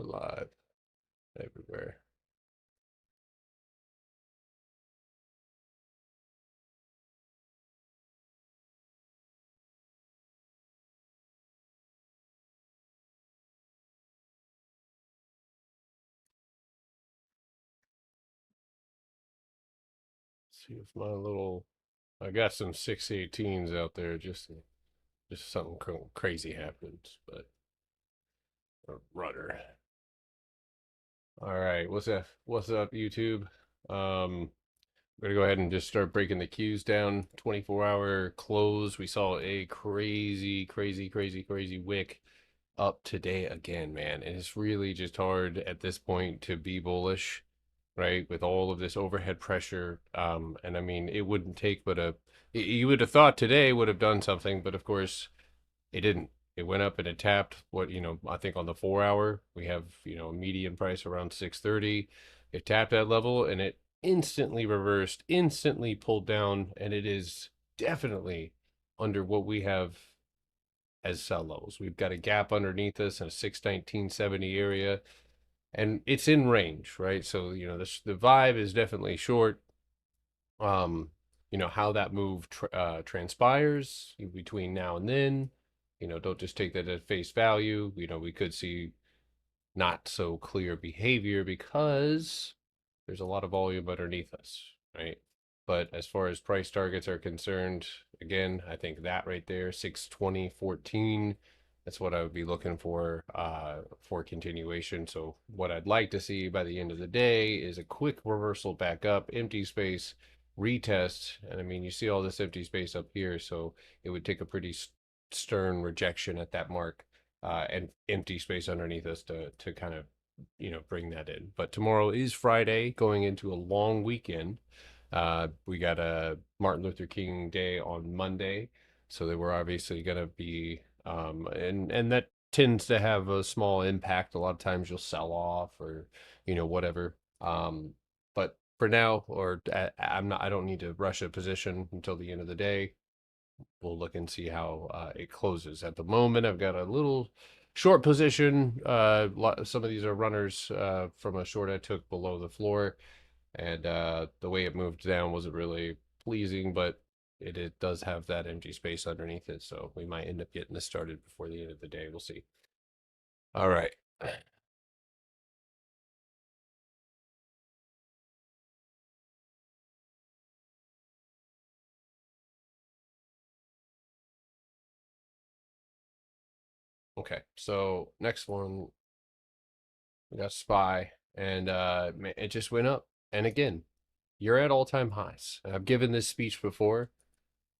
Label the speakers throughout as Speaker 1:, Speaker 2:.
Speaker 1: We're live everywhere. See if my little, I got some 618s out there. Just something crazy happens, but a rudder. All right, what's up? What's up, YouTube? We're gonna go ahead and just start breaking the cues down. 24-hour close. We saw a crazy wick up today again, man. And it's really just hard at this point to be bullish, right? With all of this overhead pressure. And I mean, it wouldn't take but you would have thought today would have done something, but of course it didn't. It went up and it tapped what, I think on the 4 hour, we have, a median price around 630. It tapped that level and it instantly reversed, instantly pulled down, and it is definitely under what we have as sell levels. We've got a gap underneath us in a 619.70 area, and it's in range, right? So, the vibe is definitely short. How that move transpires between now and then, don't just take that at face value. We could see not so clear behavior because there's a lot of volume underneath us, right? But as far as price targets are concerned, again, I think that right there, 620.14, that's what I would be looking for continuation. So what I'd like to see by the end of the day is a quick reversal back up, empty space, retest. And I mean, you see all this empty space up here, so it would take a pretty stern rejection at that mark, and empty space underneath us to kind of bring that in. But tomorrow is Friday, going into a long weekend. We got a Martin Luther King Day on Monday, so they were obviously going to be, and that tends to have a small impact. A lot of times you'll sell off or whatever. But for now, or I don't need to rush a position until the end of the day. We'll look and see how it closes. At the moment, I've got a little short position. Some of these are runners from a short I took below the floor, and the way it moved down wasn't really pleasing, but it does have that empty space underneath it, so we might end up getting this started before the end of the day. We'll see. All right. Okay, so next one, we got SPY, and it just went up. And again, you're at all-time highs. I've given this speech before.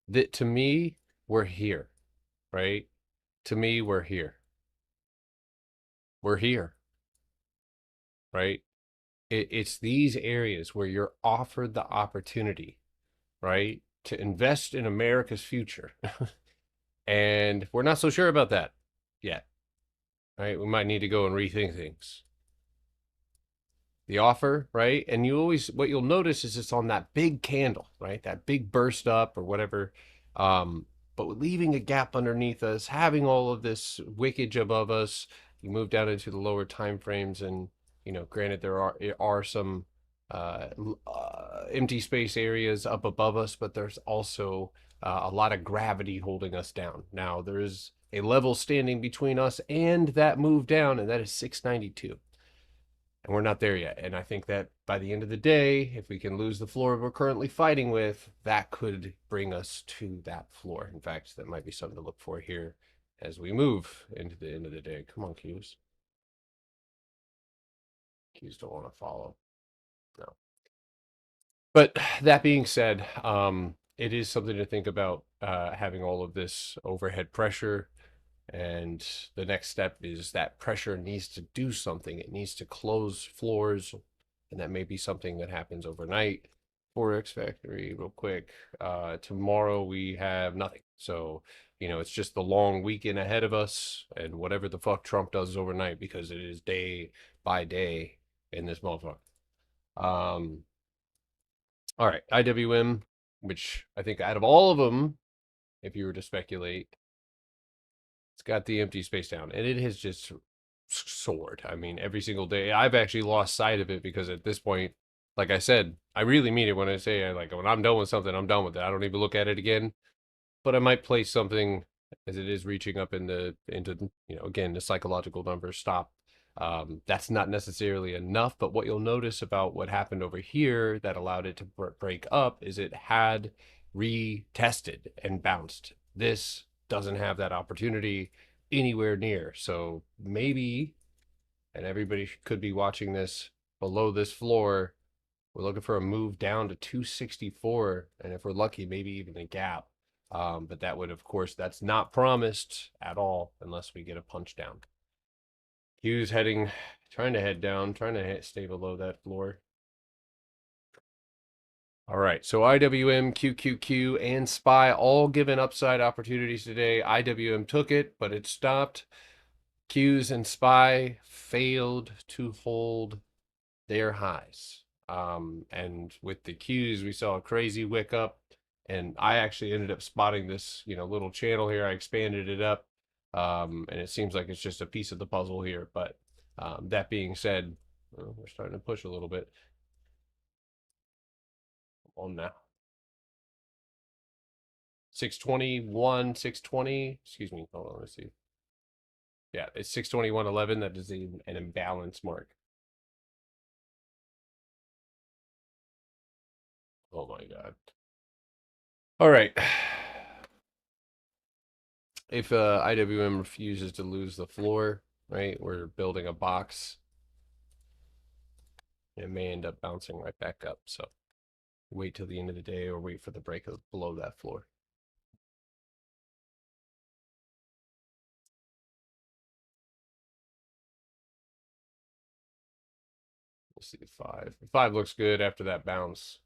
Speaker 1: That to me, we're here, right? To me, we're here. We're here, right? It's these areas where you're offered the opportunity, right, to invest in America's future. And we're not so sure about that yet, right? We might need to go and rethink things. The offer, right? And what you'll notice is it's on that big candle, right? That big burst up or whatever. But leaving a gap underneath us, having all of this wickage above us, you move down into the lower time frames, and granted there are some empty space areas up above us, but there's also a lot of gravity holding us down. Now there is a level standing between us and that move down, and that is 692. And we're not there yet. And I think that by the end of the day, if we can lose the floor we're currently fighting with, that could bring us to that floor. In fact, that might be something to look for here as we move into the end of the day. Come on, Qs. Qs don't want to follow. No. But that being said, it is something to think about, having all of this overhead pressure. And the next step is that pressure needs to do something. It needs to close floors, and that may be something that happens overnight. Forex Factory, real quick. Tomorrow we have nothing. So, it's just the long weekend ahead of us, and whatever the fuck Trump does overnight, because it is day by day in this motherfucker. All right, IWM, which I think out of all of them, if you were to speculate, it's got the empty space down, and it has just soared. I mean, every single day. I've actually lost sight of it because at this point, like I said, I really mean it when I say like when I'm done with something, I'm done with it. I don't even look at it again. But I might place something as it is reaching up into again the psychological numbers stop. That's not necessarily enough, but what you'll notice about what happened over here that allowed it to break up is it had retested and bounced. This doesn't have that opportunity anywhere near. So maybe, and everybody could be watching this below this floor, we're looking for a move down to 264, and if we're lucky, maybe even a gap. But that would, of course, that's not promised at all unless we get a punch down. Q's heading, trying to head down, trying to stay below that floor. All right, so IWM, QQQ, and SPY all given upside opportunities today. IWM took it, but it stopped. Q's and SPY failed to hold their highs. And with the Qs, we saw a crazy wick up, and I actually ended up spotting this, little channel here. I expanded it up, and it seems like it's just a piece of the puzzle here. But that being said, we're starting to push a little bit on now. 621, 620. Excuse me. Hold on. Let's see. Yeah, it's 621.11. That is an imbalance mark. Oh my God. All right. If IWM refuses to lose the floor, right, we're building a box. It may end up bouncing right back up. So wait till the end of the day or wait for the break below that floor. We'll see the 5. The 5 looks good after that bounce.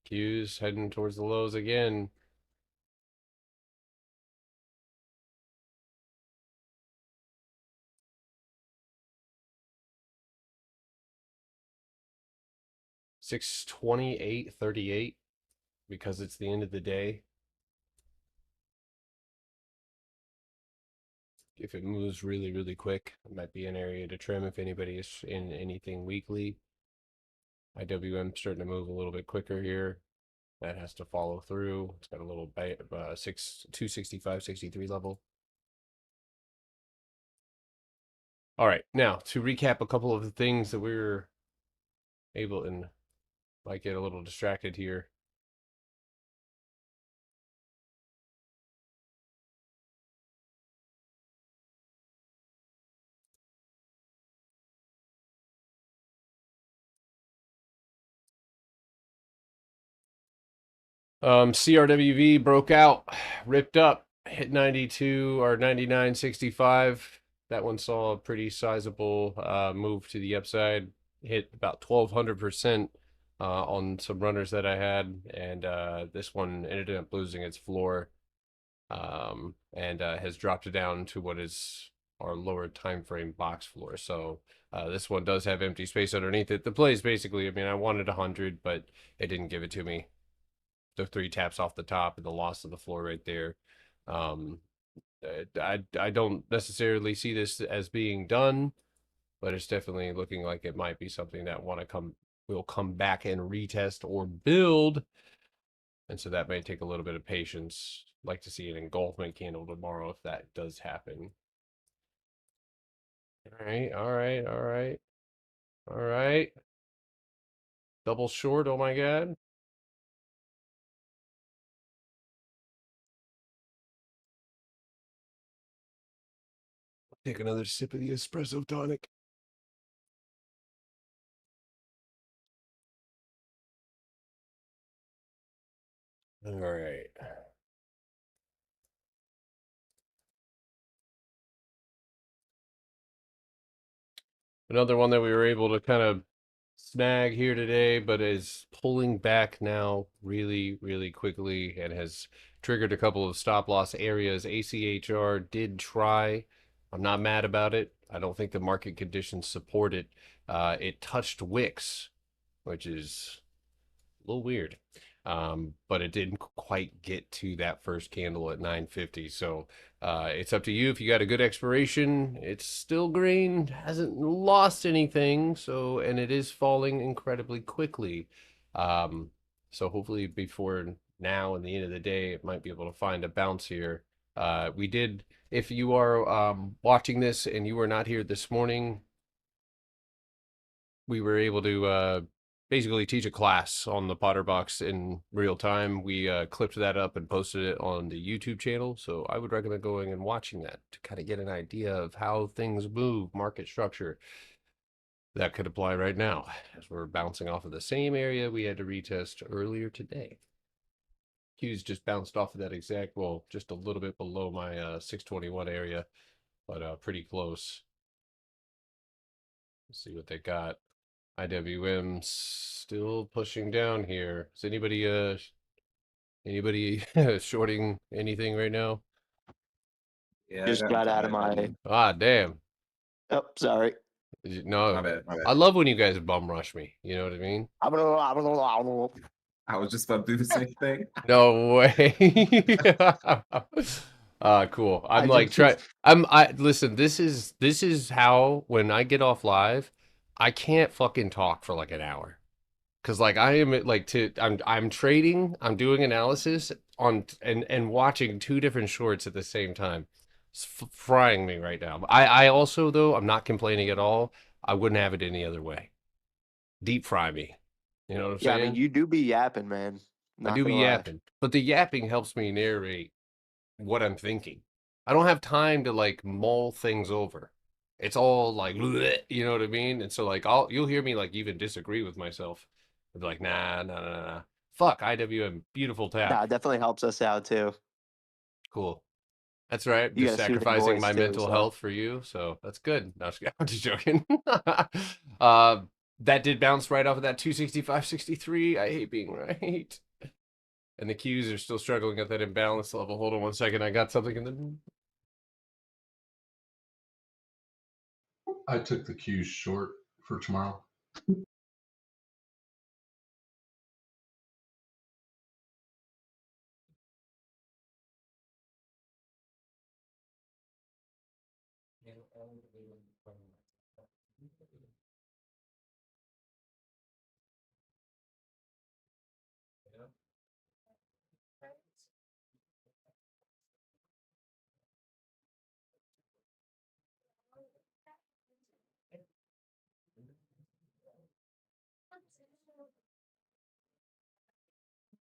Speaker 1: Q's heading towards the lows again. $628.38 because it's the end of the day. If it moves really, really quick, it might be an area to trim if anybody is in anything weekly. IWM starting to move a little bit quicker here. That has to follow through. It's got a little 265.63 level. All right, now to recap a couple of the things that we were able, and might get a little distracted here. CRWV broke out, ripped up, hit 92 or 99.65. That one saw a pretty sizable move to the upside, hit about 1200% on some runners that I had, and this one ended up losing its floor and has dropped it down to what is our lower time frame box floor. So this one does have empty space underneath it. The play is basically, I mean, I wanted 100, but it didn't give it to me. The 3 taps off the top and the loss of the floor right there. Um, I don't necessarily see this as being done, but it's definitely looking like it might be something that will come back and retest or build. And so that may take a little bit of patience. Like to see an engulfment candle tomorrow if that does happen. All right, all right, all right, all right. Double short, oh my God. Take another sip of the espresso tonic. All right. Another one that we were able to kind of snag here today, but is pulling back now really, really quickly and has triggered a couple of stop loss areas. ACHR did try. I'm not mad about it. I don't think the market conditions support it. It touched wicks, which is a little weird. but it didn't quite get to that first candle at 950. So it's up to you. If you got a good expiration, it's still green, hasn't lost anything. So, and it is falling incredibly quickly. Um, so hopefully before now and the end of the day, it might be able to find a bounce here. We did, if you are watching this and you were not here this morning, we were able to basically teach a class on the Potter Box in real time. We clipped that up and posted it on the YouTube channel. So I would recommend going and watching that to kind of get an idea of how things move, market structure. That could apply right now as we're bouncing off of the same area we had to retest earlier today. Q's just bounced off of that exact, well, just a little bit below my 621 area, but pretty close. Let's see what they got. IWM still pushing down here. Is anybody shorting anything right now?
Speaker 2: Yeah, I
Speaker 3: Just
Speaker 2: got
Speaker 3: got
Speaker 2: into
Speaker 3: out of my.
Speaker 1: Ah, damn.
Speaker 3: Oh, sorry.
Speaker 1: No,
Speaker 2: My bad.
Speaker 1: I love when you guys bum rush me. You know what I mean?
Speaker 2: I was just about to do the same thing.
Speaker 1: No way. Cool. I'm like try. I listen. This is how when I get off live, I can't fucking talk for like an hour. Cause like I am like I'm trading, I'm doing analysis on and watching two different shorts at the same time. It's frying me right now. I also though I'm not complaining at all. I wouldn't have it any other way. Deep fry me. You know what I'm
Speaker 3: Yeah, I
Speaker 1: saying?
Speaker 3: mean, you do be yapping, man.
Speaker 1: I
Speaker 3: Not
Speaker 1: do be
Speaker 3: gonna lie.
Speaker 1: yapping, but the yapping helps me narrate what I'm thinking. I don't have time to like mull things over. It's all like, bleh, you know what I mean? And so like you'll hear me like even disagree with myself. I'll be like, nah, nah, nah, nah. Fuck IWM, beautiful tap.
Speaker 3: Nah, it definitely helps us out too.
Speaker 1: Cool. That's right.
Speaker 3: You
Speaker 1: Just
Speaker 3: got a soothing
Speaker 1: sacrificing
Speaker 3: voice
Speaker 1: my
Speaker 3: too,
Speaker 1: mental
Speaker 3: so
Speaker 1: health for you. So that's good. No, I'm just joking. That did bounce right off of that 265.63. I hate being right. And the Qs are still struggling at that imbalance level. Hold on one second. I got something in the.
Speaker 4: I took the Q's short for tomorrow.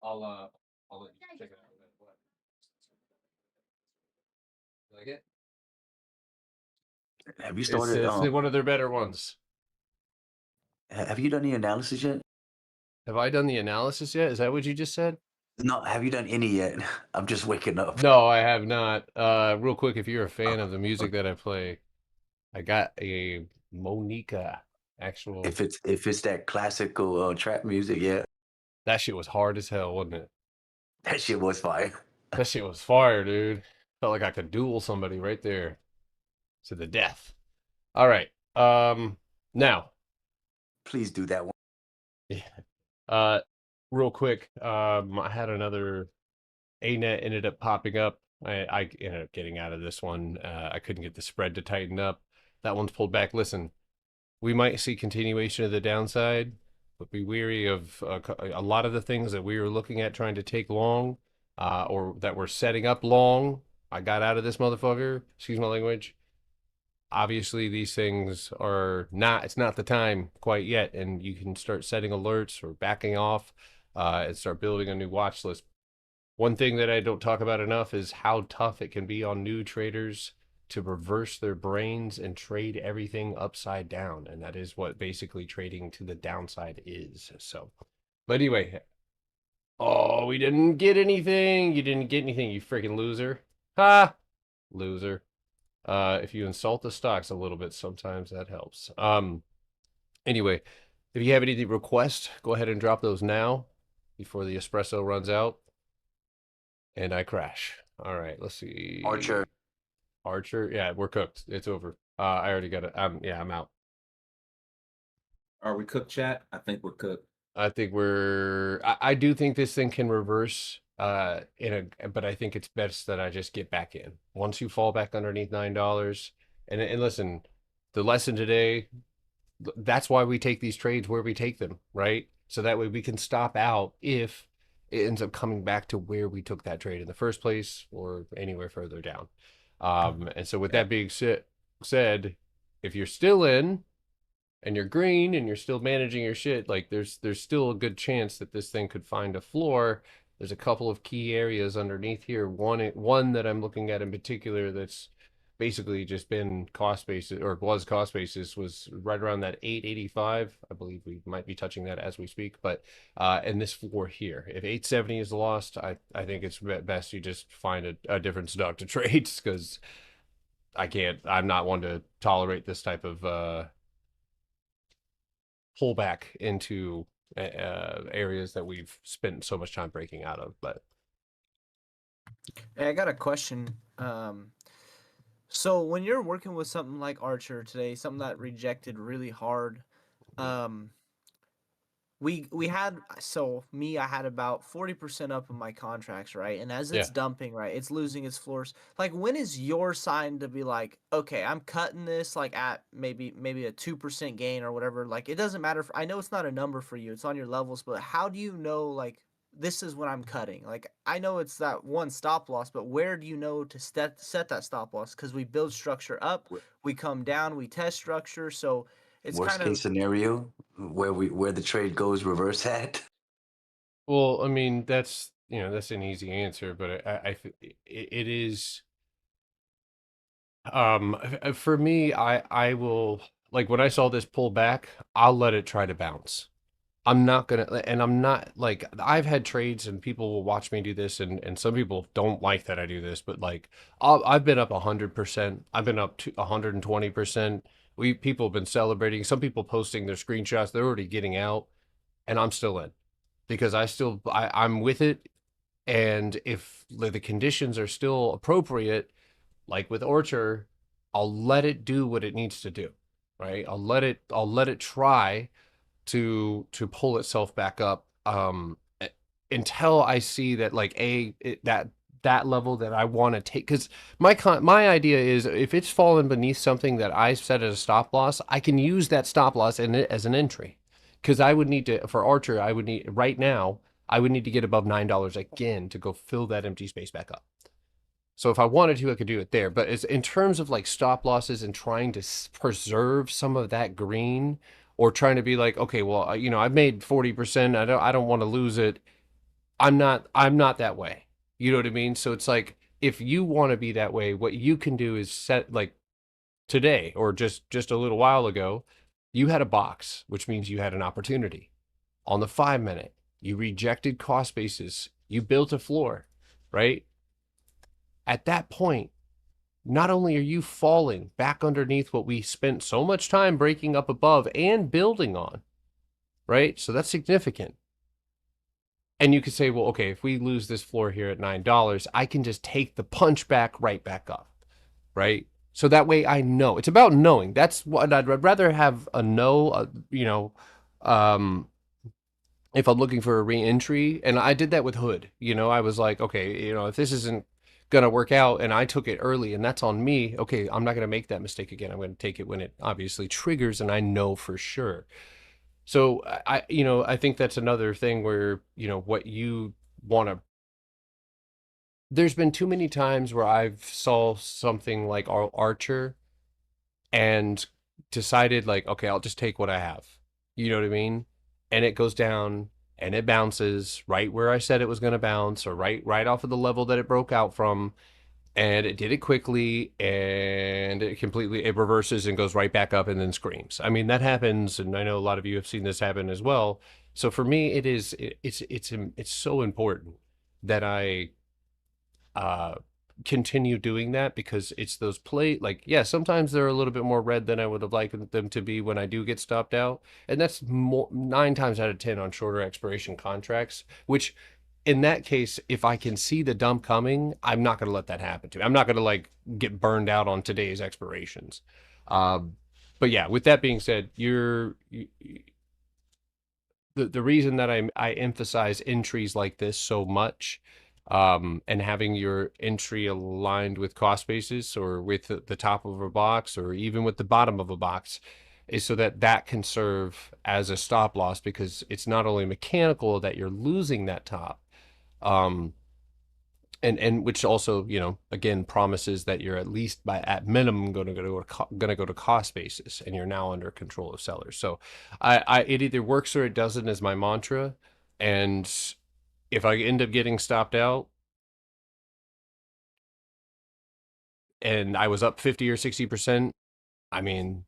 Speaker 1: I'll let you check it out. Like it?
Speaker 5: Have you
Speaker 1: It's
Speaker 5: started?
Speaker 1: one of their better ones.
Speaker 5: Have you done the analysis yet?
Speaker 1: Have I done the analysis yet? Is that what you just said?
Speaker 5: No, have you done any yet? I'm just waking up.
Speaker 1: No, I have not. Real quick, if you're a fan of the
Speaker 5: Uh,
Speaker 1: music that I play, I got a Monica actual.
Speaker 5: if it's that classical trap music, yeah,
Speaker 1: That shit was hard as hell, wasn't it?
Speaker 5: that shit was fire.
Speaker 1: That shit was fire, dude. Felt like I could duel somebody right there to the death. All right. Now,
Speaker 5: Please do that one.
Speaker 1: yeah. Uh, real quick, I had another ANET ended up popping up. I ended up getting out of this one. I couldn't get the spread to tighten up. That one's pulled back. Listen, we might see continuation of the downside, but be weary of a lot of the things that we were looking at trying to take long, or that we're setting up long. I got out of this motherfucker. Excuse my language. Obviously, these things are not. It's not the time quite yet, and you can start setting alerts or backing off, and start building a new watch list. One thing that I don't talk about enough is how tough it can be on new traders to reverse their brains and trade everything upside down. And that is what basically trading to the downside is. So, but anyway, oh, we didn't get anything. You didn't get anything, you freaking loser. Ha! Loser. If you insult the stocks a little bit, sometimes that helps. Anyway, if you have any requests, go ahead and drop those now before the espresso runs out. And I crash. All right, let's see.
Speaker 5: Archer,
Speaker 1: Archer. Yeah, we're cooked. It's over. I already got it. Yeah, I'm out.
Speaker 2: Are we cooked, chat? I think we're cooked.
Speaker 1: I think I do think this thing can reverse but I think it's best that I just get back in. Once you fall back underneath $9, and listen, the lesson today, that's why we take these trades where we take them, right? So that way we can stop out if it ends up coming back to where we took that trade in the first place or anywhere further down. And so with that being said, if you're still in and you're green and you're still managing your shit, like there's still a good chance that this thing could find a floor. There's a couple of key areas underneath here. One that I'm looking at in particular that's basically just been cost basis, or was cost basis, was right around that 885. I believe we might be touching that as we speak, but and this floor here, if 870 is lost, I think it's best you just find a different stock to trade, because I'm not one to tolerate this type of pull back into areas that we've spent so much time breaking out of. But
Speaker 6: Hey, I got a question. So when you're working with something like Archer today, something that rejected really hard, um, we had I had about 40% up in my contracts, right? And as it's
Speaker 1: Yeah.
Speaker 6: dumping, right, it's losing its floors. Like, when is your sign to be like, okay, I'm cutting this like at maybe a 2% gain or whatever? Like, it doesn't matter. I know it's not a number for you; it's on your levels. But how do you know, like, this is when I'm cutting? Like, I know it's that one stop loss, but where do you know to set that stop loss? Because we build structure up, we come down, we test structure, so it's
Speaker 5: Worst
Speaker 6: kind
Speaker 5: case
Speaker 6: of.
Speaker 5: scenario, where the trade goes reverse at.
Speaker 1: well, I mean, that's an easy answer, but it is for me, I will, like, when I saw this pull back, I'll let it try to bounce. I'm not gonna, and I'm not like, I've had trades and people will watch me do this, and some people don't like that I do this, but like, I've been up 100%. I've been up to 120%. People have been celebrating. Some people posting their screenshots. They're already getting out, and I'm still in because I'm with it. And if the conditions are still appropriate, like with Orchard, I'll let it do what it needs to do, right? I'll let it try to pull itself back up until I see that, like, that level that I want to take, because my idea is, if it's fallen beneath something that I set as a stop loss, I can use that stop loss as an entry, because I would need to, for Archer, I would need right now, I would need to get above $9 again to go fill that empty space back up. So if I wanted to, I could do it there. But it's, in terms of like stop losses and trying to preserve some of that green, or trying to be like, okay, well, I've made 40%. I don't want to lose it. I'm not that way. You know what I mean? So it's like, if you want to be that way, what you can do is set, like, today, or just a little while ago, you had a box, which means you had an opportunity. On the 5-minute, you rejected cost basis. You built a floor, right? At that point, not only are you falling back underneath what we spent so much time breaking up above and building on, right? So that's significant. And you could say, well, okay, if we lose this floor here at $9, I can just take the punch back right back up, right? So that way I know. It's about knowing. That's what I'd rather have, a know, if I'm looking for a re-entry. And I did that with Hood. I was like, okay, if this isn't gonna work out and I took it early and that's on me, okay, I'm not gonna make that mistake again. I'm gonna take it when it obviously triggers and I know for sure. So I think that's another thing where, what you want to, there's been too many times where I've saw something like Archer and decided, like, okay, I'll just take what I have. You know what I mean? And it goes down and it bounces right where I said it was going to bounce, or right off of the level that it broke out from, and it did it quickly, and it reverses and goes right back up and then screams. I mean, that happens, and I know a lot of you have seen this happen as well. So for me, it's so important that I continue doing that, because it's those like, yeah, sometimes they're a little bit more red than I would have liked them to be when I do get stopped out, and that's more 9 times out of 10 on shorter expiration contracts, which, in that case, if I can see the dump coming, I'm not going to let that happen to me. I'm not going to, like, get burned out on today's expirations. But yeah, with that being said, the reason that I emphasize entries like this so much, and having your entry aligned with cost basis or with the top of a box or even with the bottom of a box, is so that that can serve as a stop loss, because it's not only mechanical that you're losing that top, um, and which also, you know, again promises that you're at least by at minimum going to go to cost basis, and you're now under control of sellers. So I it either works or it doesn't is my mantra. And if I end up getting stopped out and I was up 50 or 60%, I mean,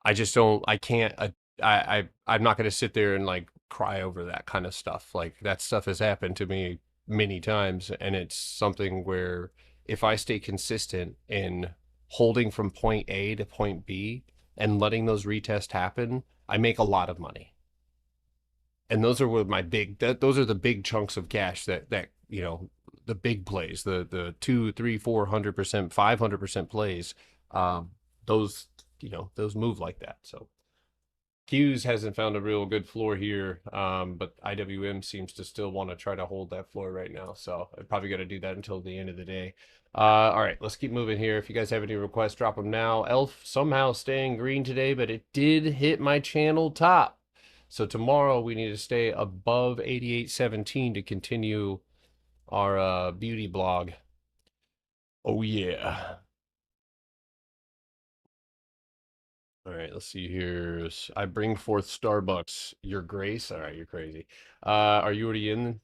Speaker 1: I just don't, I can't, I'm not going to sit there and like cry over that kind of stuff. Like that stuff has happened to me many times. And it's something where if I stay consistent in holding from point A to point B and letting those retests happen, I make a lot of money. And those are what my those are the big chunks of cash that, you know, the big plays, the 2, 3, 400%, 500% plays. Those, you know, those move like that. So Hughes hasn't found a real good floor here, but IWM seems to still want to try to hold that floor right now. So I probably got to do that until the end of the day. All right, let's keep moving here. If you guys have any requests, drop them now. Elf somehow staying green today, but it did hit my channel top. So tomorrow we need to stay above 88.17 to continue our beauty blog. Oh yeah. All right, let's see here. I bring forth Starbucks, your grace. All right, you're crazy. Are you already in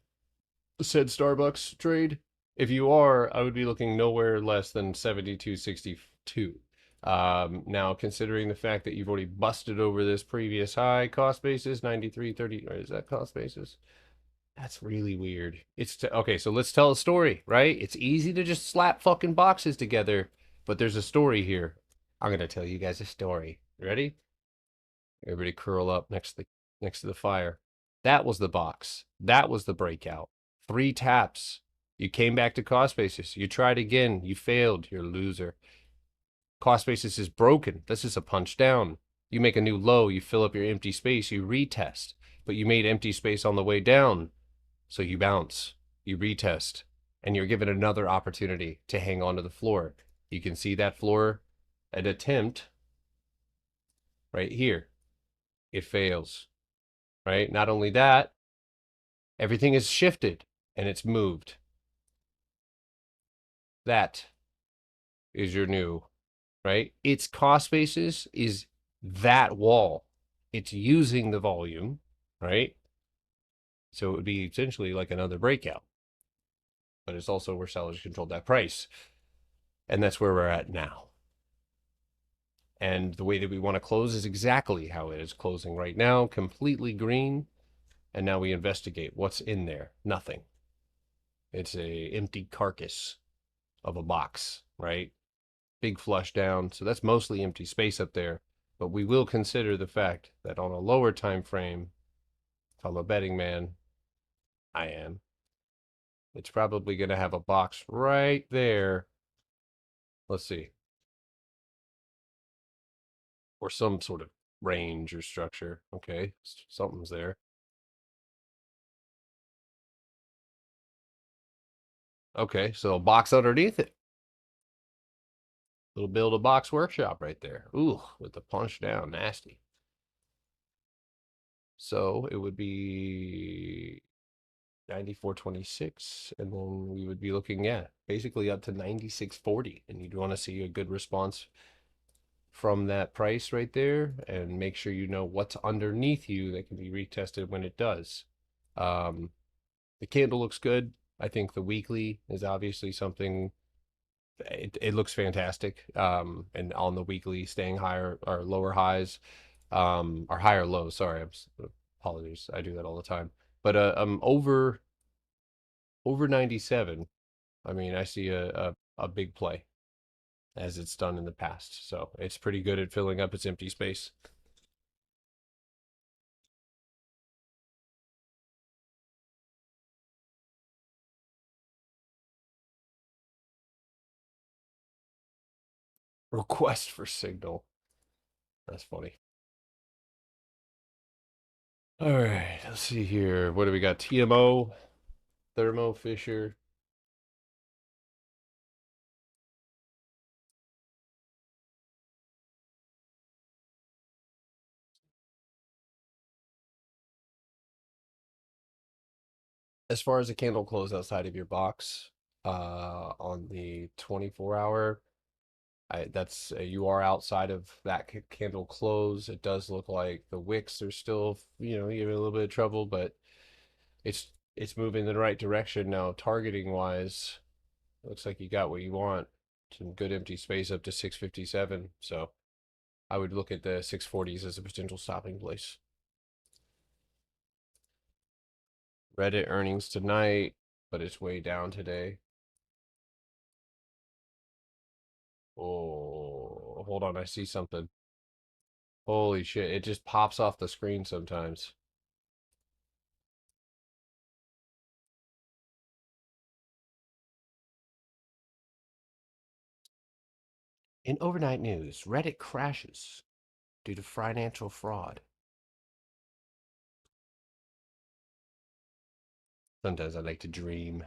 Speaker 1: said Starbucks trade? If you are, I would be looking nowhere less than 72.62. Now, considering the fact that you've already busted over this previous high cost basis, 93.30, or is that cost basis? That's really weird. Okay, so let's tell a story, right? It's easy to just slap fucking boxes together, but there's a story here. I'm gonna tell you guys a story. Ready? Everybody curl up next to the fire. That was the box. That was the breakout. 3 taps. You came back to cost basis. You tried again. You failed. You're a loser. Cost basis is broken. This is a punch down. You make a new low. You fill up your empty space. You retest. But you made empty space on the way down. So you bounce. You retest. And you're given another opportunity to hang on to the floor. You can see that floor, an attempt right here. It fails, right? Not only that, everything is shifted and it's moved. That is your new, right? Its cost basis is that wall. It's using the volume, right? So it would be essentially like another breakout, but it's also where sellers controlled that price. And that's where we're at now. And the way that we want to close is exactly how it is closing right now, completely green. And now we investigate what's in there. Nothing. It's a empty carcass of a box, right? Big flush down. So that's mostly empty space up there. But we will consider the fact that on a lower time frame, if I'm a betting man, I am, it's probably going to have a box right there. Let's see. Or some sort of range or structure. Okay, something's there. Okay, so a box underneath it. Little build a box workshop right there. Ooh, with the punch down, nasty. So it would be 94.26, and then we would be looking at basically up to 96.40, and you'd want to see a good response from that price right there, and make sure you know what's underneath you that can be retested when it does. The candle looks good. I think the weekly is obviously something. It looks fantastic. And on the weekly, staying higher or lower highs, or higher lows. Sorry, apologies. I do that all the time. But over 97. I mean, I see a big play as it's done in the past. So it's pretty good at filling up its empty space. Request for signal. That's funny. All right, let's see here. What do we got? TMO, Thermo Fisher. As far as a candle close outside of your box, on the 24-hour, that's you are outside of that candle close. It does look like the wicks are still, you know, giving a little bit of trouble, but it's moving in the right direction now. Targeting wise, looks like you got what you want. Some good empty space up to 657. So I would look at the 640s as a potential stopping place. Reddit earnings tonight, but it's way down today. Oh, hold on. I see something. Holy shit. It just pops off the screen sometimes. In overnight news, Reddit crashes due to financial fraud. Sometimes I like to dream.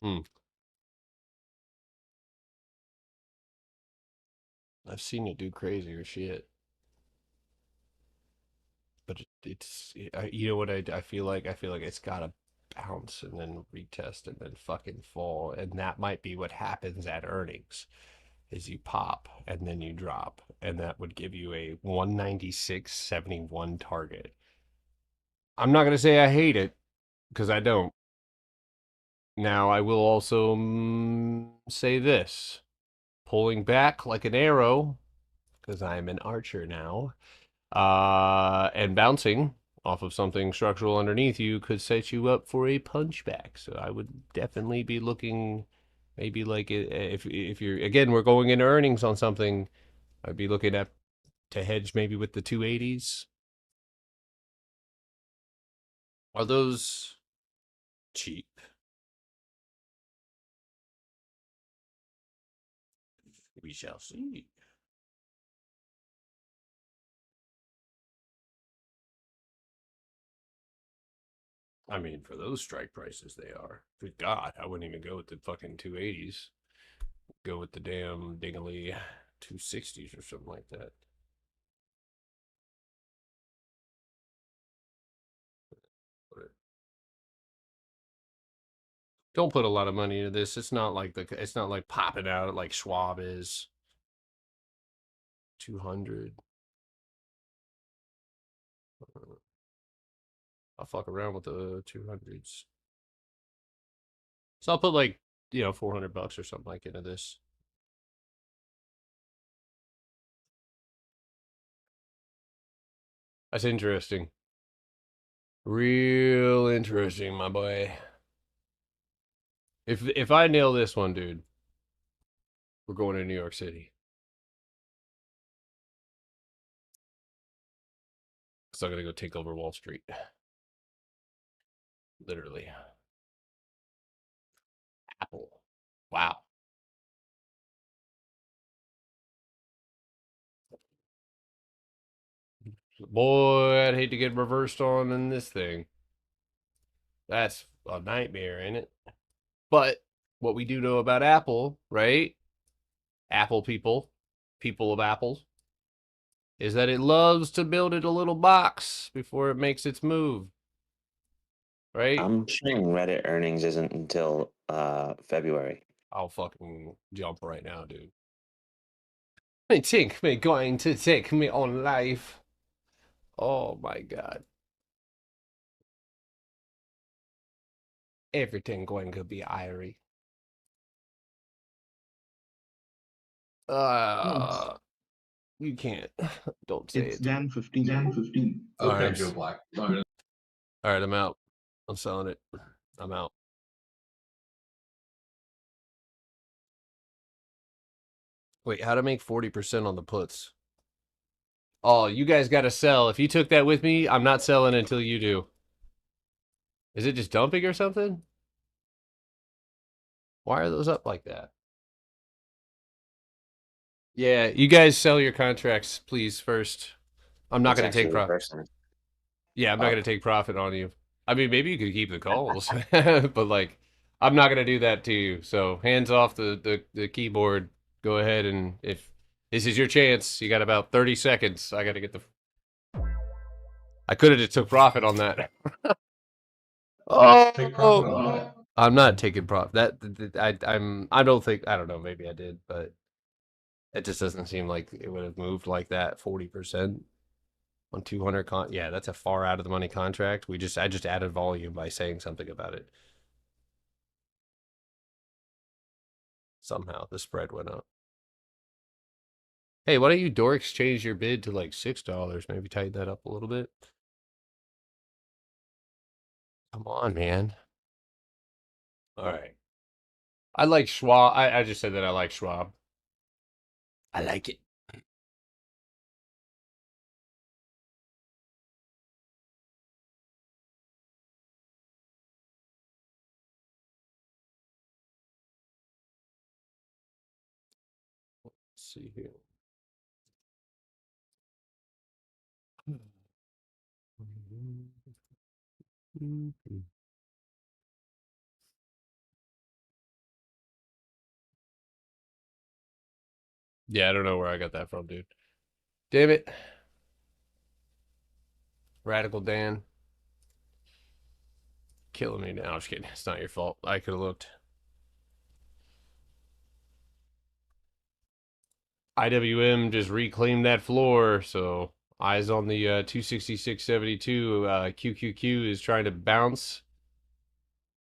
Speaker 1: Hmm. I've seen it do crazier shit. But you know what I feel like? I feel like it's gotta bounce and then retest and then fucking fall. And that might be what happens at earnings. Is you pop and then you drop, and that would give you a 196.71 target. I'm not gonna say I hate it because I don't. Now I will also say this: pulling back like an arrow because I'm an archer now, and bouncing off of something structural underneath you could set you up for a punchback. So I would definitely be looking, maybe like if you're again we're going into earnings on something. I'd be looking at to hedge maybe with the 280s. Are those cheap? We shall see. I mean, for those strike prices, they are. Good God, I wouldn't even go with the fucking 280s. Go with the damn dingly 260s or something like that. Don't put a lot of money into this. It's not like popping out like Schwab is. 200. I'll fuck around with the 200s. So I'll put like, you know, $400 or something like into this. That's interesting. Real interesting, my boy. If I nail this one, dude, we're going to New York City. So I'm gonna go take over Wall Street. Literally. Apple. Wow. Boy, I'd hate to get reversed on in this thing. That's a nightmare, ain't it? But what we do know about Apple, right? Apple people of Apple, is that it loves to build it a little box before it makes its move. Right?
Speaker 7: I'm showing Reddit earnings isn't until February.
Speaker 1: I'll fucking jump right now, dude. I think me going to take me on live. Oh my god. Everything going to be Irie. You can't. Don't say
Speaker 4: It's
Speaker 1: it.
Speaker 4: Jan 15. Jan 15.
Speaker 1: All
Speaker 4: Okay,
Speaker 1: right,
Speaker 4: Joe Black. Love it.
Speaker 1: All right, I'm out. I'm selling it. I'm out. Wait, how to make 40% on the puts? Oh, you guys got to sell. If you took that with me, I'm not selling until you do. Is it just dumping or something? Why are those up like that? Yeah, you guys sell your contracts, please, first. I'm not
Speaker 7: It's
Speaker 1: going to take
Speaker 7: actually
Speaker 1: profit.
Speaker 7: reversing
Speaker 1: Yeah, I'm not going
Speaker 7: up.
Speaker 1: to take profit on you. I mean, maybe you could keep the calls, but like, I'm not going to do that to you. So hands off the keyboard. Go ahead, and if this is your chance, you got about 30 seconds. I got to get the. I could have just took profit on that.
Speaker 4: Take profit on
Speaker 1: Oh,
Speaker 4: what?
Speaker 1: I'm not taking profit. I don't think. I don't know. Maybe I did, but it just doesn't seem like it would have moved like that. 40% on 200 yeah, that's a far out of the money contract. I just added volume by saying something about it. Somehow the spread went up. Hey, why don't you dorks change your bid to like $6? Maybe tighten that up a little bit. Come on, man. All right. I like Schwab. I just said that I like Schwab. I like it. Let's see here. Yeah, I don't know where I got that from, dude. Damn it. Radical Dan. Killing me now. I'm just kidding. It's not your fault. I could have looked. IWM just reclaimed that floor, so eyes on the 266.72. QQQ is trying to bounce.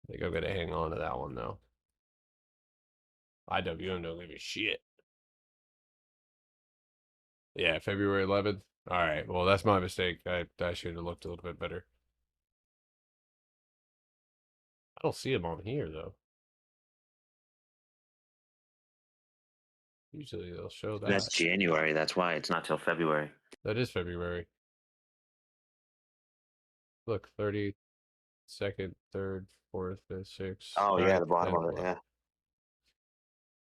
Speaker 1: I think I'm going to hang on to that one, though. IWM don't give a shit. Yeah, February 11th. All right, well, that's my mistake. I should have looked a little bit better. I don't see him on here, though. Usually they'll show that.
Speaker 7: That's January. That's why it's not till February.
Speaker 1: That is February. Look, 32nd, 3rd, 4th, 5th, 6th.
Speaker 7: Oh yeah,
Speaker 1: 9th,
Speaker 7: the bottom
Speaker 1: 10th,
Speaker 7: of it.
Speaker 1: 11th.
Speaker 7: Yeah.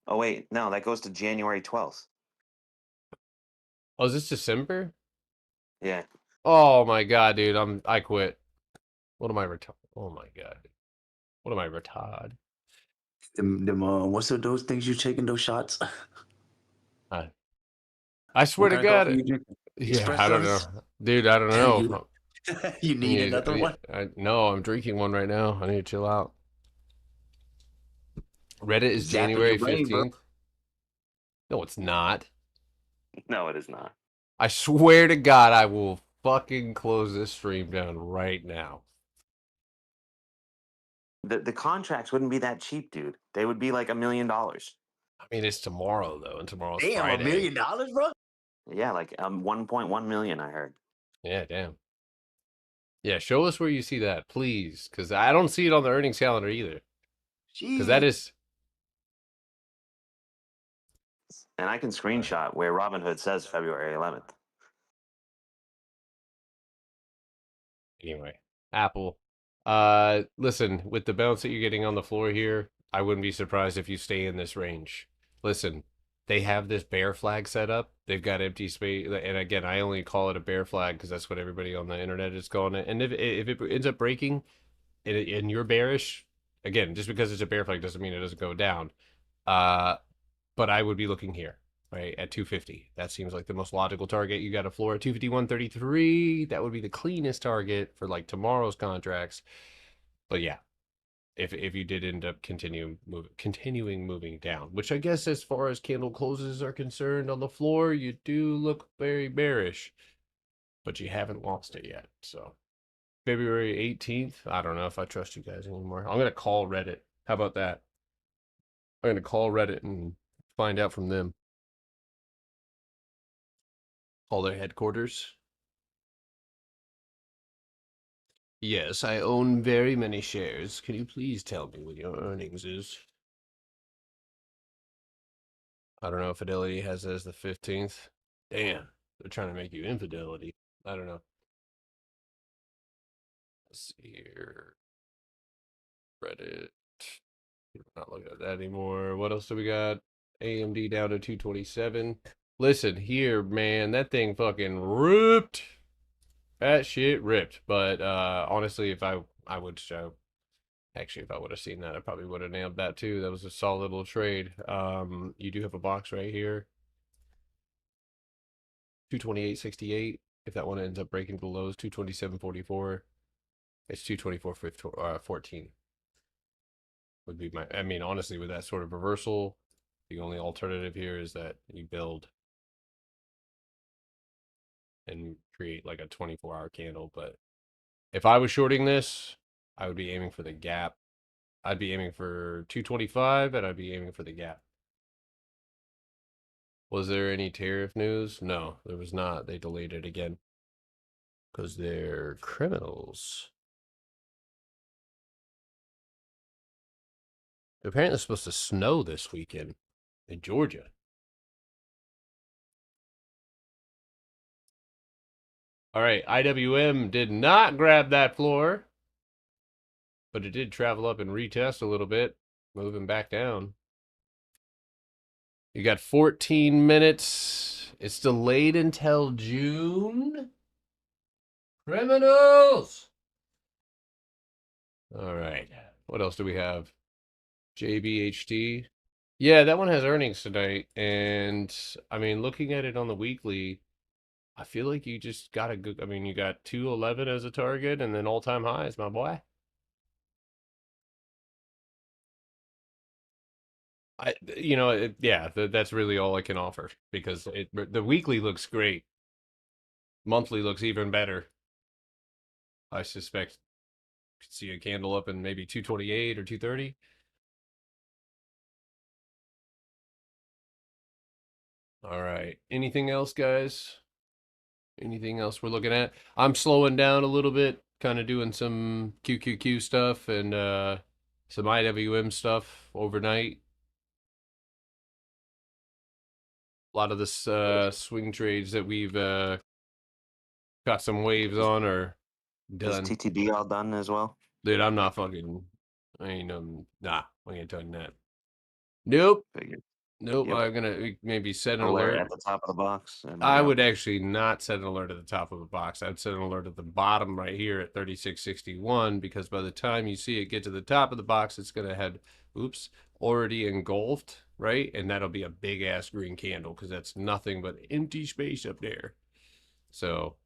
Speaker 7: Oh wait, no, that goes to January 12th.
Speaker 1: Oh, is this December?
Speaker 7: Yeah.
Speaker 1: Oh my god, dude, I quit. What am I retard? Oh my god. What am I retard?
Speaker 5: What's those things you taking those shots?
Speaker 1: I swear
Speaker 5: What
Speaker 1: to
Speaker 5: kind of coffee
Speaker 1: God.
Speaker 5: you drinking?
Speaker 1: Yeah, I don't
Speaker 5: Espressos?
Speaker 1: know. Dude, I don't
Speaker 5: you,
Speaker 1: know.
Speaker 5: you need another one?
Speaker 1: No, I'm drinking one right now. I need to chill out. Reddit is
Speaker 5: Zapping your
Speaker 1: January
Speaker 5: brain, bro.
Speaker 1: 15th. No, it's not.
Speaker 7: No, it is not.
Speaker 1: I swear to God, I will fucking close this stream down right now.
Speaker 7: The contracts wouldn't be that cheap, dude. They would be like $1 million.
Speaker 1: I mean, it's tomorrow, though, and tomorrow's
Speaker 5: Damn,
Speaker 1: Friday.
Speaker 5: $1 million, bro?
Speaker 7: Yeah, like 1.1 million, I heard.
Speaker 1: Yeah, damn. Yeah, show us where you see that, please, because I don't see it on the earnings calendar either. Because that is...
Speaker 7: And I can screenshot where Robinhood says February 11th.
Speaker 1: Anyway, Apple. Listen, with the bounce that you're getting on the floor here, I wouldn't be surprised if you stay in this range. Listen, they have this bear flag set up. They've got empty space, and again, I only call it a bear flag because that's what everybody on the internet is calling it. And if it ends up breaking, and you're bearish, again, just because it's a bear flag doesn't mean it doesn't go down. But I would be looking here, right, at 250. That seems like the most logical target. You got a floor at 251.33. That would be the cleanest target for like tomorrow's contracts. But yeah, if you did end up continuing moving down, which I guess as far as candle closes are concerned on the floor, you do look very bearish, but you haven't lost it yet. So February 18th, I don't know if I trust you guys anymore. I'm gonna call Reddit. How about that? I'm gonna call Reddit and find out from them. Call their headquarters. Yes, I own very many shares. Can you please tell me what your earnings is? I don't know if Fidelity has it as the 15th. Damn. They're trying to make you infidelity. I don't know. Let's see here. Reddit. Not looking at that anymore. What else do we got? AMD down to 227. Listen here, man. That thing fucking ripped. That shit ripped. But honestly, if I would show. Actually, if I would have seen that, I probably would have nailed that too. That was a solid little trade. You do have a box right here. 228.68. If that one ends up breaking the lows, 227.44. It's 224.14. Would be my. I mean, honestly, with that sort of reversal, the only alternative here is that you build and create like a 24-hour candle. But if I was shorting this, I would be aiming for the gap. I'd be aiming for 225, and I'd be aiming for the gap. Was there any tariff news? No, there was not. They delayed it again because they're criminals. Apparently, it's supposed to snow this weekend in Georgia. All right, IWM did not grab that floor, but it did travel up and retest a little bit, moving back down. You got 14 minutes. It's delayed until June. Criminals! All right. What else do we have? JBHT. Yeah, that one has earnings tonight. And, I mean, looking at it on the weekly, I feel like you just got a good... I mean, you got 211 as a target and then all-time highs, my boy. That's really all I can offer because the weekly looks great. Monthly looks even better. I suspect could see a candle up in maybe 228 or 230. All right. Anything else, guys? Anything else we're looking at? I'm slowing down a little bit, kind of doing some QQQ stuff and some IWM stuff overnight. A lot of this swing trades that we've got some waves on are
Speaker 7: Is
Speaker 1: done.
Speaker 7: TTB all done as well?
Speaker 1: Dude, I'm not fucking. I ain't nah. I ain't touching that. Nope.
Speaker 7: Figured.
Speaker 1: Nope.
Speaker 7: Yep.
Speaker 1: I'm gonna maybe set an
Speaker 7: Alert
Speaker 1: alert.
Speaker 7: at the top of the box. And
Speaker 1: I would actually not set an alert at the top of the box. I'd set an alert at the bottom right here at 36.61 because by the time you see it get to the top of the box, it's gonna have already engulfed, right? And that'll be a big ass green candle because that's nothing but empty space up there. So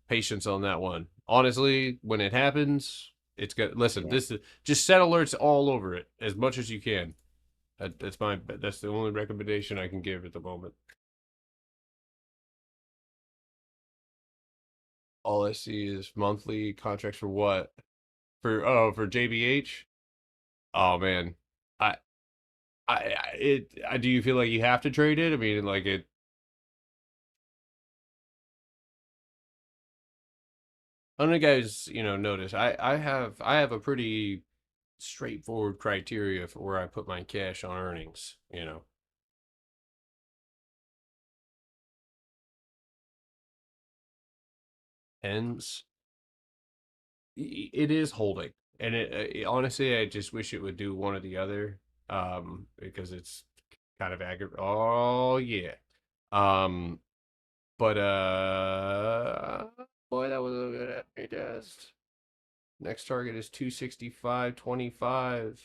Speaker 1: patience on that one. Honestly, when it happens, it's good. Listen, this is just set alerts all over it as much as you can. That's the only recommendation I can give at the moment. All I see is monthly contracts for what? For JBH? Oh man. Do you feel like you have to trade it? I mean, like it. I don't know, guys. Notice I have a pretty straightforward criteria for where I put my cash on earnings. Ends. It is holding, and honestly, I just wish it would do one or the other, because it's kind of aggravating. Oh yeah, um, but boy, that was a good test. Next target is 265.25.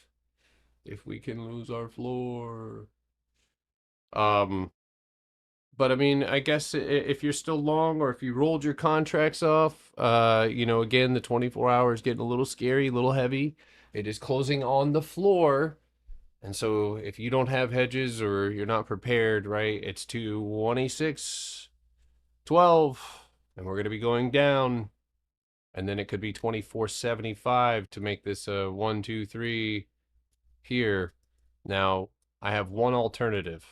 Speaker 1: If we can lose our floor, but I mean, I guess if you're still long or if you rolled your contracts off, again, the 24 hours getting a little scary, a little heavy. It is closing on the floor. And so if you don't have hedges or you're not prepared, right, it's 226.12 and we're going to be going down. And then it could be 24.75 to make this a 1, 2, 3 here. Now, I have one alternative.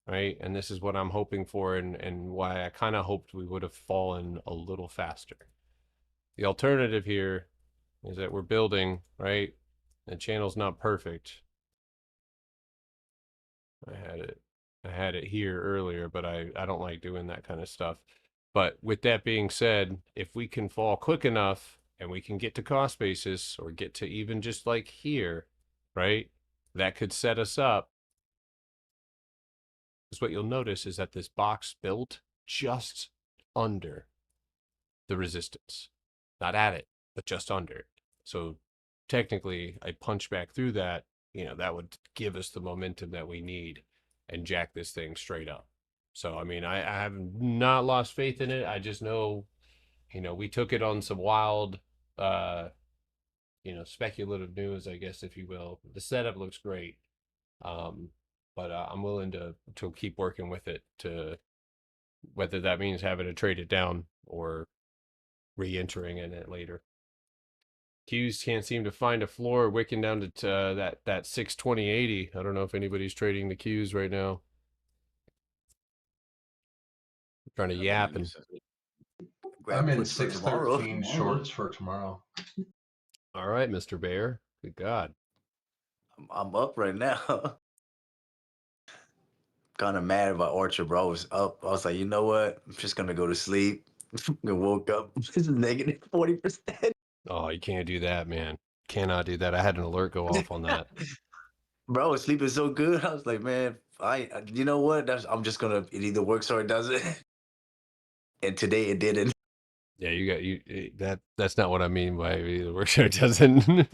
Speaker 1: Right, and this is what I'm hoping for and why I kind of hoped we would have fallen a little faster. The alternative here is that we're building, right? The channel's not perfect. I had it I had it here earlier, but I don't like doing that kind of stuff. But with that being said, if we can fall quick enough and we can get to cost basis or get to even just like here, right? That could set us up. Because what you'll notice is that this box built just under the resistance. Not at it, but just under it. So technically, I punch back through that, that would give us the momentum that we need and jack this thing straight up. So, I mean, I have not lost faith in it. I just know, we took it on some wild, speculative news, I guess, if you will. The setup looks great. But I'm willing to keep working with it, to whether that means having to trade it down or re-entering in it later. Q's can't seem to find a floor wicking down to that 620.80. I don't know if anybody's trading the Q's right now. Trying to yap and
Speaker 5: Grab
Speaker 2: I'm in
Speaker 5: puts for tomorrow.
Speaker 2: 613 shorts for tomorrow.
Speaker 1: all right, Mr. Bear. Good God.
Speaker 5: I'm up right now. Kind of mad about Orchard, bro. I was up. I was like, you know what? I'm just gonna go to sleep. And woke up. This is negative 40%.
Speaker 1: Oh, you can't do that, man. Cannot do that. I had an alert go off on that.
Speaker 5: Bro, sleeping so good. I was like, man, you know what? I'm just gonna. It either works or it doesn't. And today it didn't.
Speaker 1: Yeah, that's not what I mean by either works or it doesn't.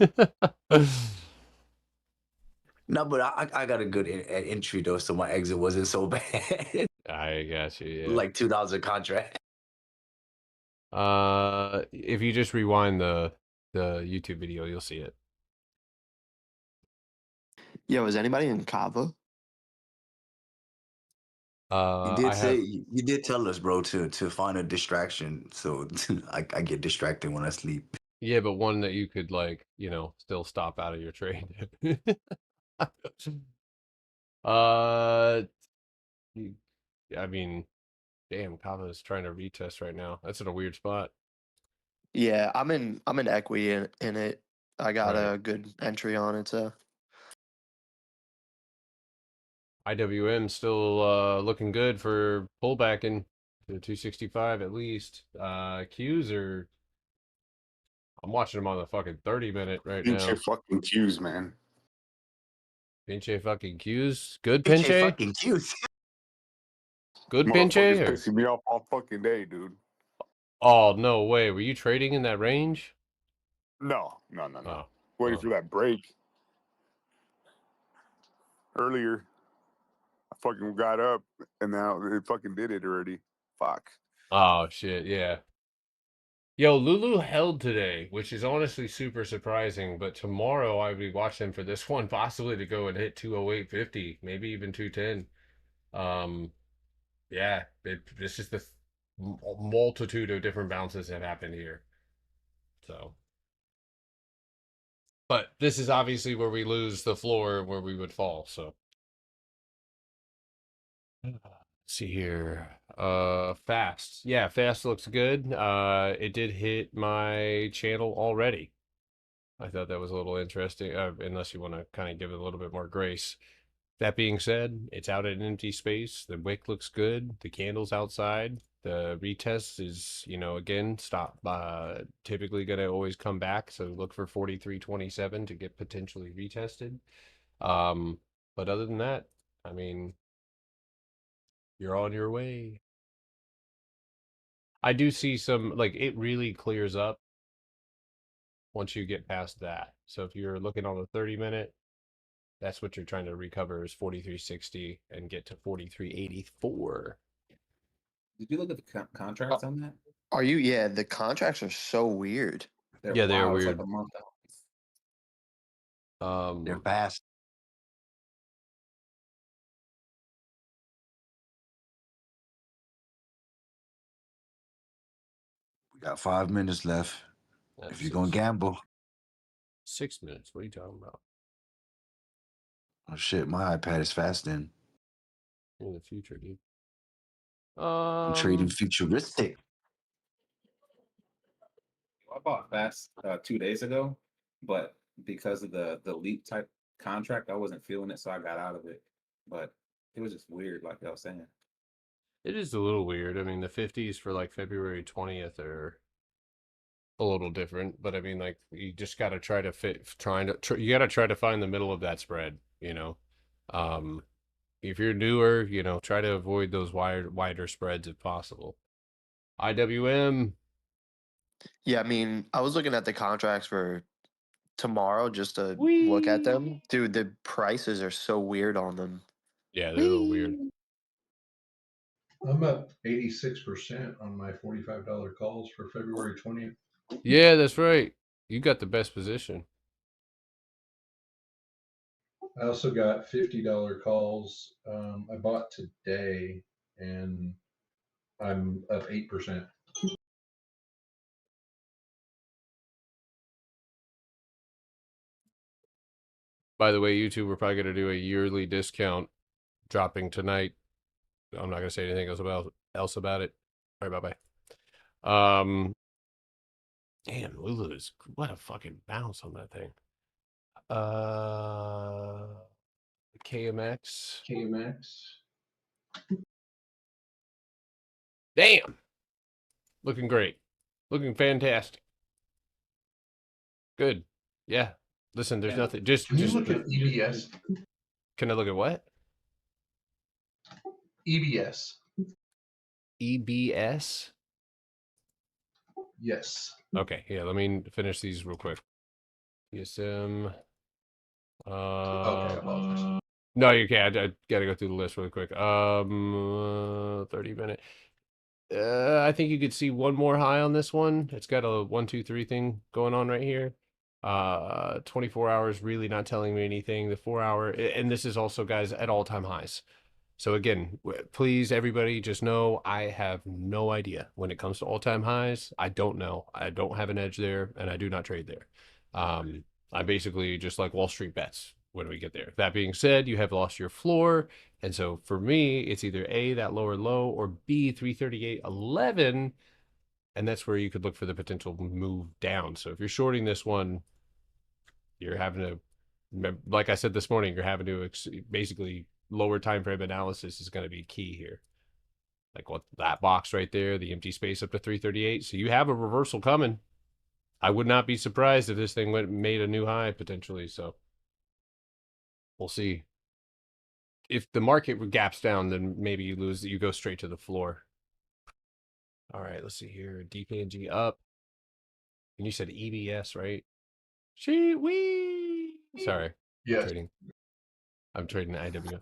Speaker 5: No, but I got a good entry though, so my exit wasn't so bad.
Speaker 1: I got you, yeah.
Speaker 5: Like $2 a contract.
Speaker 1: If you just rewind the YouTube video, you'll see it.
Speaker 3: Yo, is anybody in Kava?
Speaker 5: You did
Speaker 1: I
Speaker 5: say
Speaker 1: have,
Speaker 5: you did tell us, bro, to find a distraction. So I get distracted when I sleep.
Speaker 1: yeah, but one that you could still stop out of your trade. uh, I mean, damn, Kava is trying to retest right now. That's in a weird spot.
Speaker 3: Yeah, I'm in equity in it. I got
Speaker 1: Right.
Speaker 3: a good entry on it, so
Speaker 1: IWM still looking good for pullbacking to 265 at least. Qs are. I'm watching them on the fucking 30-minute right now.
Speaker 8: Pinche fucking cues, man.
Speaker 1: Pinche fucking Qs. Good
Speaker 5: PJ
Speaker 1: Pinche?
Speaker 5: fucking cute.
Speaker 1: Good
Speaker 8: Motherfuckers
Speaker 1: Pinche? Or...
Speaker 8: pissing me off all fucking day, dude.
Speaker 1: Oh, no way. Were you trading in that range?
Speaker 8: No.
Speaker 1: Oh.
Speaker 8: Waiting
Speaker 1: Oh.
Speaker 8: for that break. Earlier, I fucking got up and now it fucking did it already. Fuck.
Speaker 1: Oh, shit, yeah. Yo, Lulu held today, which is honestly super surprising, but tomorrow I'll be watching for this one possibly to go and hit 208.50, maybe even 210. Yeah, it's just the multitude of different bounces that happened here. So, but this is obviously where we lose the floor where we would fall, so. Let's see here. Fast. Yeah, fast looks good. It did hit my channel already. I thought that was a little interesting, unless you want to kind of give it a little bit more grace. That being said, it's out at an empty space. The wick looks good. The candle's outside. The retest is, again, typically going to always come back. So look for 43.27 to get potentially retested. But other than that, I mean, you're on your way. I do see some, it really clears up once you get past that. So if you're looking on the 30-minute, that's what you're trying to recover is 43.60 and get to 43.84.
Speaker 2: Did you look at the contracts on that?
Speaker 3: are you? Yeah, the contracts are so weird.
Speaker 1: Yeah, they're
Speaker 2: wild. It's
Speaker 1: weird.
Speaker 2: like a month out.
Speaker 5: They're fast. We got 5 minutes left.
Speaker 1: That's
Speaker 5: If you're gonna gamble.
Speaker 1: 6 minutes. What are you talking about?
Speaker 5: Oh shit, my iPad is fasting.
Speaker 1: In the future, dude.
Speaker 5: I'm trading futuristic.
Speaker 2: I bought fast 2 days ago, but because of the leap type contract, I wasn't feeling it, so I got out of it. But it was just weird, like I was saying.
Speaker 1: It is a little weird. I mean, the 50s for like February 20th are a little different, but I mean, like you just got to try to you got to try to find the middle of that spread, you know. Um, if you're newer, you know, try to avoid those wider spreads if possible. IWM,
Speaker 3: Yeah, I mean, I was looking at the contracts for tomorrow just to look at
Speaker 1: wee.
Speaker 3: them. Dude, the prices are so weird on them.
Speaker 1: Yeah, they're a little weird.
Speaker 4: I'm up 86% on my $45 calls for February 20th.
Speaker 1: Yeah, that's right. You got the best position.
Speaker 4: I also got $50 calls. I bought today and I'm up 8%.
Speaker 1: By the way, YouTube, we're probably gonna do a yearly discount dropping tonight. I'm not gonna say anything else about it. All right, bye bye. Damn, Lulu's what a fucking bounce on that thing. KMX. Damn, looking great, looking fantastic. Good. Yeah. Listen, there's nothing.
Speaker 4: Can you look at EBS?
Speaker 1: Can I look at what?
Speaker 4: EBS.
Speaker 1: EBS.
Speaker 4: Yes.
Speaker 1: Okay. Yeah. Let me finish these real quick. ESM.
Speaker 4: Okay, I apologize.
Speaker 1: No, you can't. I gotta go through the list really quick. 30-minute. I think you could see one more high on this one. It's got a 1, 2, 3 thing going on right here. 24 hours really not telling me anything. The 4-hour, and this is also, guys, at all-time highs. So again, please, everybody, just know I have no idea when it comes to all-time highs. I don't know. I don't have an edge there, and I do not trade there. I basically just like Wall Street bets when we get there. That being said, you have lost your floor. And so for me, it's either A, that lower low, or B, 338.11. And that's where you could look for the potential move down. So if you're shorting this one, you're having to, like I said this morning, you're having to basically lower time frame analysis is going to be key here. Like what that box right there, the empty space up to 338. So you have a reversal coming. I would not be surprised if this thing made a new high potentially. So we'll see. If the market gaps down, then maybe you go straight to the floor. All right, let's see here. DKNG up. And you said EBS, right? Wee. Sorry.
Speaker 4: Yes.
Speaker 1: I'm trading IW.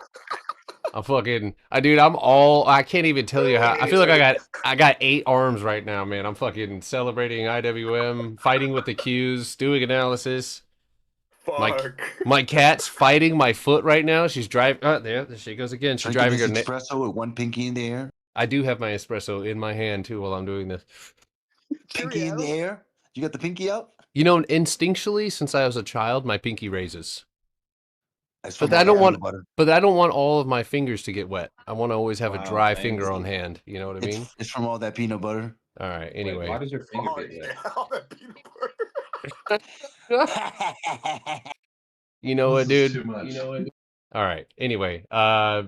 Speaker 1: I can't even tell you how. I feel like I got 8 arms right now, man. I'm fucking celebrating IWM, fighting with the Qs, doing analysis. My cat's fighting my foot right now. She's driving. Oh, there she goes again. She's driving her
Speaker 5: espresso with one pinky in the air.
Speaker 1: I do have my espresso in my hand too while I'm doing this.
Speaker 5: Pinky in the air. You got the pinky out?
Speaker 1: You know, instinctually, since I was a child, my pinky raises.
Speaker 5: But I don't
Speaker 1: want all of my fingers to get wet. I want to always have a dry
Speaker 2: fancy.
Speaker 1: finger on hand. You know what I mean?
Speaker 5: It's from all that peanut butter.
Speaker 1: All right. Anyway.
Speaker 2: Wait, why does your finger get wet?
Speaker 3: All that peanut butter.
Speaker 1: You know what, dude?
Speaker 4: Too much.
Speaker 1: All right. Anyway.
Speaker 5: Yeah,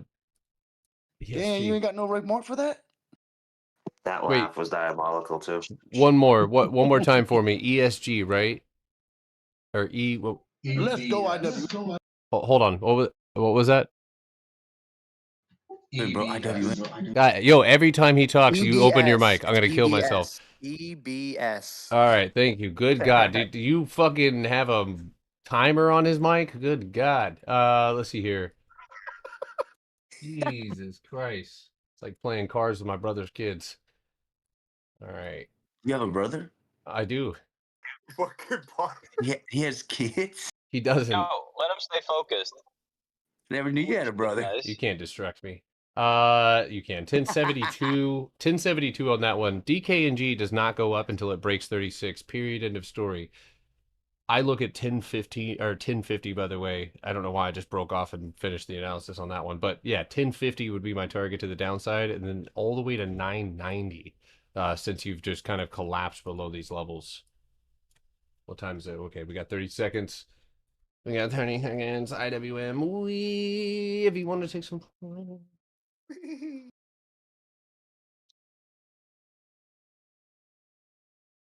Speaker 5: you ain't got no mark for that?
Speaker 7: That
Speaker 1: Wait.
Speaker 7: laugh was diabolical too.
Speaker 1: One more time for me. ESG, right? Or E. Well,
Speaker 5: Let's go, IW.
Speaker 1: hold on. What was that?
Speaker 5: Bro, IWM.
Speaker 1: Yo, every time he talks, you open your mic. I'm gonna kill
Speaker 3: EBS.
Speaker 1: myself.
Speaker 3: EBS.
Speaker 1: All right, thank you. Good God, do you fucking have a timer on his mic? Good God. Let's see here. Jesus Christ, it's like playing cards with my brother's kids. All right,
Speaker 5: You have a brother?
Speaker 1: I do.
Speaker 3: Fucking part.
Speaker 5: He has kids?
Speaker 1: He doesn't.
Speaker 9: No, let him stay focused.
Speaker 5: Never knew you had a brother.
Speaker 9: Guys.
Speaker 1: You can't distract me. You can. 1072 on that one. DKNG does not go up until it breaks 36. Period. End of story. I look at 1050 or 1050, by the way. I don't know why I just broke off and finished the analysis on that one. But yeah, 1050 would be my target to the downside, and then all the way to 990 since you've just kind of collapsed below these levels. What time is it? Okay, we got 30 seconds. We got 30 seconds. IWM. If you want to take some.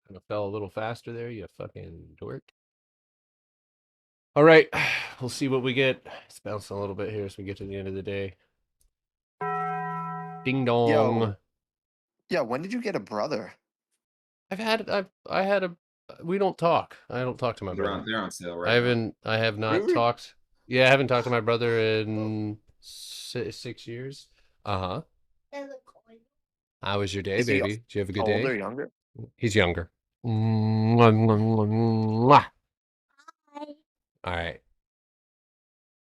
Speaker 1: Kind of fell a little faster there, you fucking dork. All right, we'll see what we get. It's bouncing a little bit here as we get to the end of the day. Ding dong.
Speaker 3: Yo. Yeah, when did you get a brother?
Speaker 1: I had a. We don't talk. I don't talk to my brother.
Speaker 2: They're on sale right now.
Speaker 1: I have not
Speaker 8: Really?
Speaker 1: talked. Yeah, I haven't talked to my brother in 6 years. Uh huh. How was your day,
Speaker 3: Is he
Speaker 1: baby? Did you have a good
Speaker 3: older or
Speaker 1: day?
Speaker 3: younger?
Speaker 1: He's younger. Mwah. All right.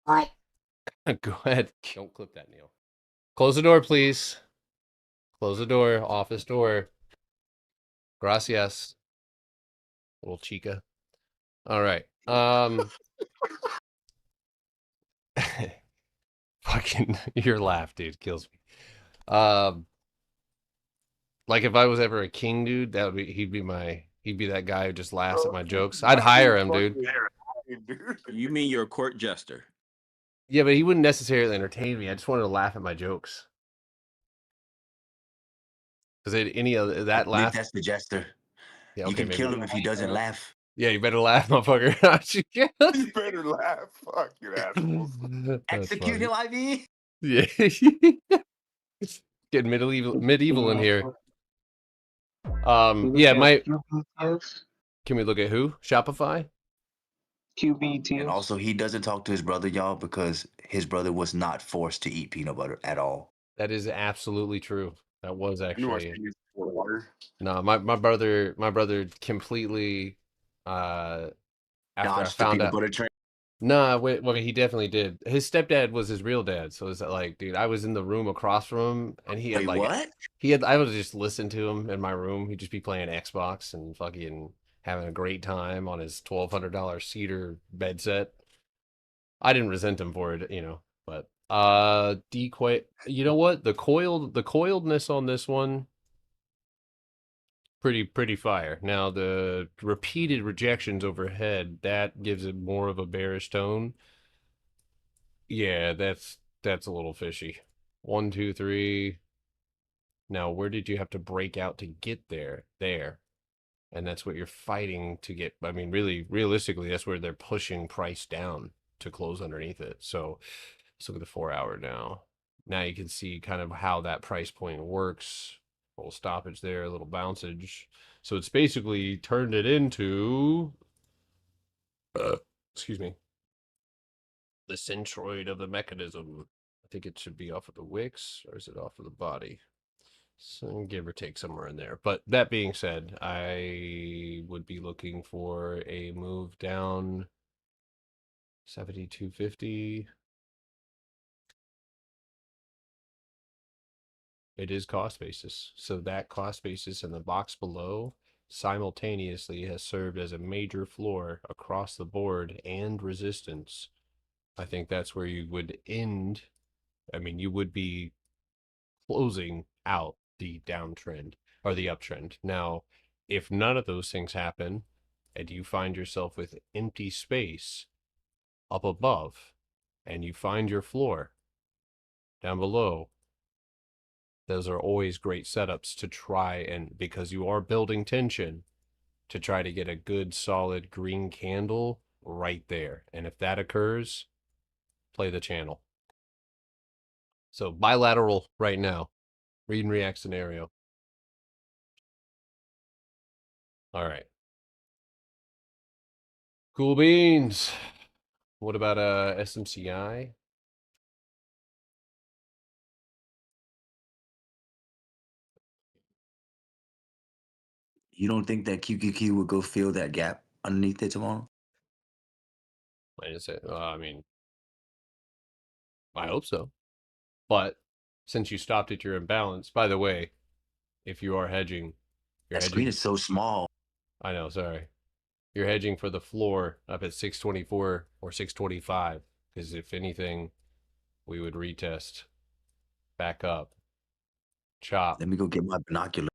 Speaker 9: What?
Speaker 1: Go ahead. Don't clip that, Neil. Close the door, please. Close the door. Office door. Gracias. Little chica. All right. Fucking your laugh, dude, kills me. Like if I was ever a king, dude, that would be he'd be that guy who just laughs at my jokes. I'd hire him, dude.
Speaker 10: You mean you're a court jester?
Speaker 1: Yeah, but he wouldn't necessarily entertain me. I just wanted to laugh at my jokes. Because any other that
Speaker 5: I believe
Speaker 1: laugh,
Speaker 5: that's the jester.
Speaker 1: yeah,
Speaker 5: You
Speaker 1: okay,
Speaker 5: can
Speaker 1: maybe.
Speaker 5: kill him if he doesn't laugh.
Speaker 1: Yeah, you better laugh, motherfucker.
Speaker 8: You better laugh. Fuck you, assholes.
Speaker 1: That's
Speaker 5: Execute
Speaker 1: funny.
Speaker 5: him, IV.
Speaker 1: Yeah. Getting medieval in here. Yeah, can we look at who? Shopify?
Speaker 5: And also, he doesn't talk to his brother, y'all, because his brother was not forced to eat peanut butter at all.
Speaker 1: That is absolutely true. That was
Speaker 8: I knew I
Speaker 1: actually
Speaker 8: should use water.
Speaker 1: no, my brother completely after I
Speaker 5: Dodged the
Speaker 1: found
Speaker 5: peanut
Speaker 1: out.
Speaker 5: butter train.
Speaker 1: Nah, well, he definitely did. His stepdad was his real dad, so it's like, dude, I was in the room across from him, and he had
Speaker 5: Wait,
Speaker 1: like
Speaker 5: what?
Speaker 1: I would just listen to him in my room. He'd just be playing Xbox and fucking having a great time on his $1,200 cedar bed set. I didn't resent him for it, but decoy. You know what? The coiledness on this one, pretty fire. Now the repeated rejections overhead, that gives it more of a bearish tone. Yeah, that's a little fishy. 1, 2, 3. Now, where did you have to break out to get there? There. And that's what you're fighting to get. I mean, really, realistically, that's where they're pushing price down to close underneath it. So let's look at the 4-hour now. Now you can see kind of how that price point works. A little stoppage there, a little bouncage. So it's basically turned it into, excuse me, the centroid of the mechanism. I think it should be off of the wicks, or is it off of the body? So give or take somewhere in there. But that being said, I would be looking for a move down 72.50. It is cost basis. So that cost basis in the box below simultaneously has served as a major floor across the board and resistance. I think that's where you would end. I mean, you would be closing out the downtrend or the uptrend. Now, if none of those things happen and you find yourself with empty space up above and you find your floor down below, those are always great setups to try, and because you are building tension, to try to get a good solid green candle right there. And if that occurs, play the channel. So bilateral right now. Read and react scenario. All right. Cool beans. What about SMCI?
Speaker 5: You don't think that QQQ would go fill that gap underneath it tomorrow?
Speaker 1: I mean, I hope so. But since you stopped at your imbalance, by the way, if you are hedging, you're
Speaker 5: That
Speaker 1: hedging.
Speaker 5: screen is so small.
Speaker 1: I know, sorry. You're hedging for the floor up at 624 or 625, because if anything, we would retest back up, chop,
Speaker 5: Let me go get my binocular.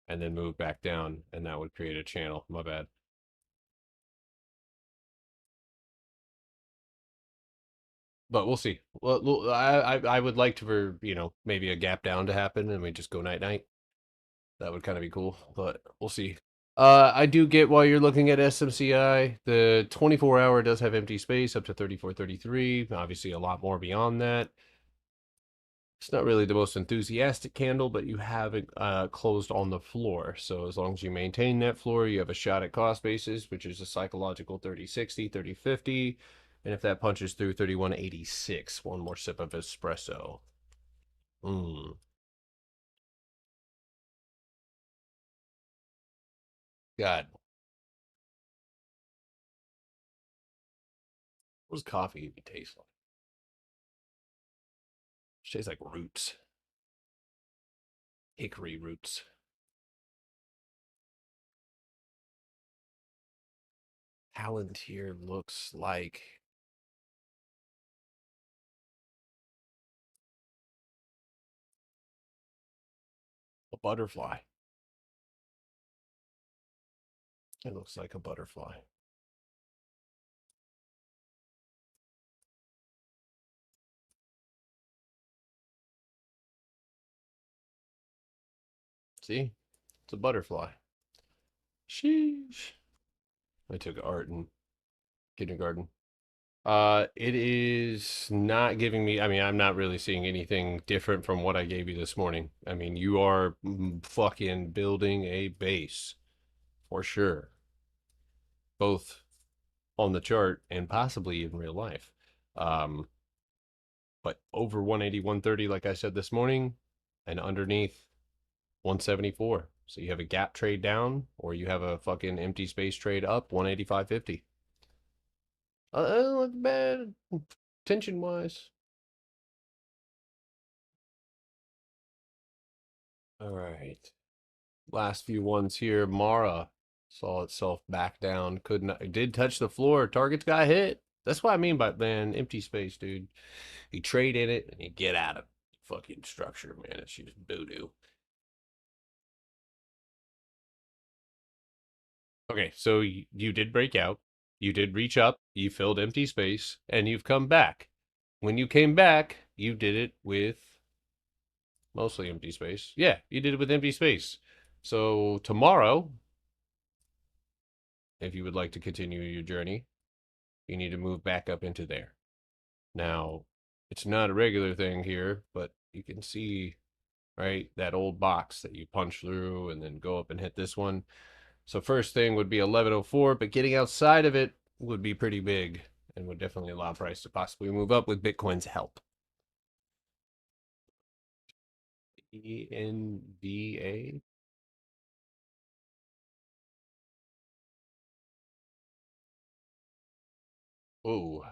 Speaker 1: and then move back down, and that would create a channel. My bad. but we'll see. Well, I would like to for maybe a gap down to happen and we just go night night. That would kind of be cool, but we'll see. I do get while you're looking at SMCI, the 24-hour does have empty space up to 3433. Obviously, a lot more beyond that. It's not really the most enthusiastic candle, but you have it closed on the floor. So as long as you maintain that floor, you have a shot at cost basis, which is a psychological 3060, 3050. And if that punches through 3186, one more sip of espresso. Mmm. God. What does coffee even taste like? It tastes like roots. Hickory roots. Palantir looks like a butterfly. It looks like a butterfly. See? It's a butterfly. Sheesh. I took art in kindergarten. It is not giving me, I mean, I'm not really seeing anything different from what I gave you this morning. I mean, you are fucking building a base for sure, both on the chart and possibly in real life. But over 180, 130, like I said this morning, and underneath 174. So you have a gap trade down, or you have a fucking empty space trade up, 185.50. Not bad, tension wise. All right. Last few ones here. Mara saw itself back down. Could not, it did touch the floor. Targets got hit. That's what I mean by, man, empty space, dude. You trade in it and you get out of fucking structure, man. It's just doo-doo. Okay, so you did break out. You did reach up. You filled empty space, and you've come back. When you came back, you did it with mostly empty space. Yeah, you did it with empty space. So tomorrow, if you would like to continue your journey, you need to move back up into there. Now, it's not a regular thing here, but you can see, right, that old box that you punch through and then go up and hit this one. So first thing would be 1104, but getting outside of it would be pretty big and would definitely allow price to possibly move up with Bitcoin's help. ENVA. Oh,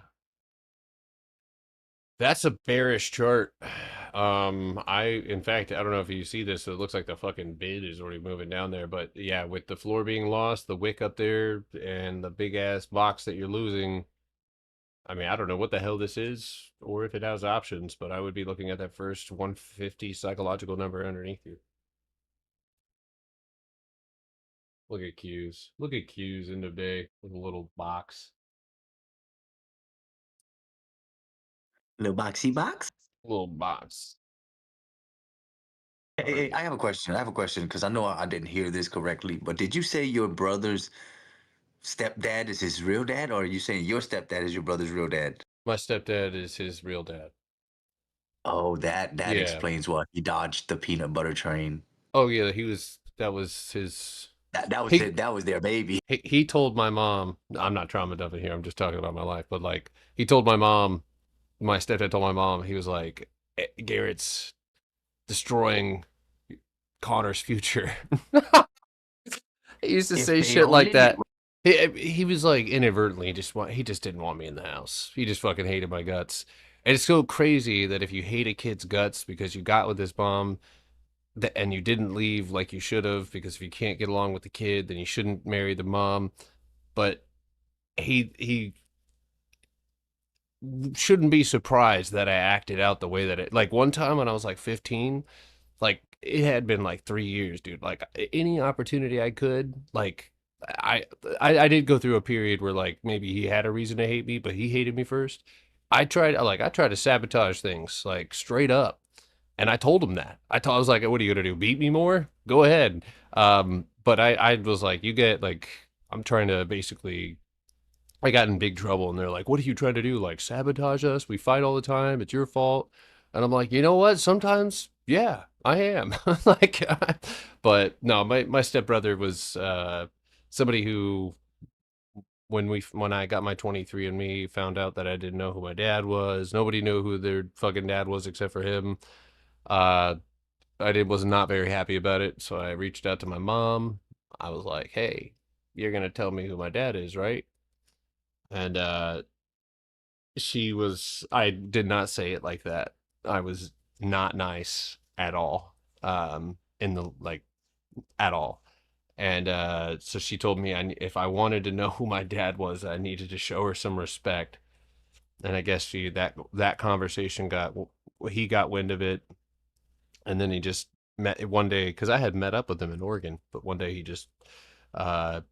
Speaker 1: that's a bearish chart. In fact, I don't know if you see this, so it looks like the fucking bid is already moving down there. But yeah, with the floor being lost, the wick up there, and the big ass box that you're losing, I mean, I don't know what the hell this is or if it has options, but I would be looking at that first 150 psychological number underneath you. Look at Q's. Look at Q's end of day with a little box.
Speaker 5: Little boxy box.
Speaker 1: Little box.
Speaker 5: Hey, I have a question. I have a question because I know I didn't hear this correctly. But did you say your brother's stepdad is his real dad, or are you saying your stepdad is your brother's real dad?
Speaker 1: My stepdad is his real dad.
Speaker 5: Oh, that
Speaker 1: Yeah.
Speaker 5: explains why he dodged the peanut butter train.
Speaker 1: Oh yeah, that was his
Speaker 5: That was
Speaker 1: He-
Speaker 5: it. That was their baby.
Speaker 1: he told my mom, I'm not trauma dumping here, I'm just talking about my life, but like he told my mom, my stepdad told my mom, he was like, Garrett's destroying Connor's future. He used to
Speaker 5: If
Speaker 1: say
Speaker 5: they
Speaker 1: shit like
Speaker 5: only
Speaker 1: that. He was like inadvertently he just didn't want me in the house. He just fucking hated my guts. And it's so crazy that if you hate a kid's guts because you got with this bomb and you didn't leave like you should have, because if you can't get along with the kid, then you shouldn't marry the mom. But he shouldn't be surprised that I acted out the way that it, like one time when I was like 15, like it had been like 3 years, dude. Like any opportunity I could, like I did go through a period where like maybe he had a reason to hate me, but he hated me first. I tried to sabotage things like straight up. And I told him that. I was like, what are you gonna do? Beat me more? Go ahead. But I was like, you get like, I'm trying to basically, I got in big trouble and they're like, what are you trying to do? Like sabotage us? We fight all the time. It's your fault. And I'm like, you know what? Sometimes, yeah, I am. Like, but no, my stepbrother was, somebody who, when I got my 23andMe, found out that I didn't know who my dad was. Nobody knew who their fucking dad was except for him. Uh, was not very happy about it, so I reached out to my mom. I was like, "Hey, you're gonna tell me who my dad is, right?" And I did not say it like that. I was not nice at all. In the like at all. And so she told me if I wanted to know who my dad was, I needed to show her some respect. And I guess that conversation he got wind of it, and then he just met one day because I had met up with him in Oregon, but one day he just uh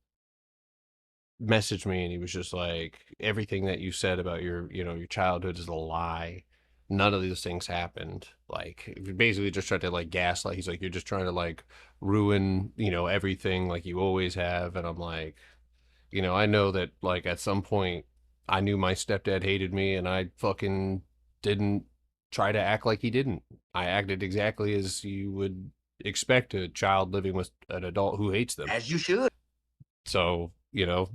Speaker 1: messaged me and he was just like, everything that you said about your childhood is a lie. None of these things happened. Like basically just tried to like gaslight. He's like, you're just trying to like ruin, everything like you always have. And I'm like, I know that like at some point I knew my stepdad hated me and I fucking didn't try to act like he didn't. I acted exactly as you would expect a child living with an adult who hates them.
Speaker 5: As you should.
Speaker 1: So,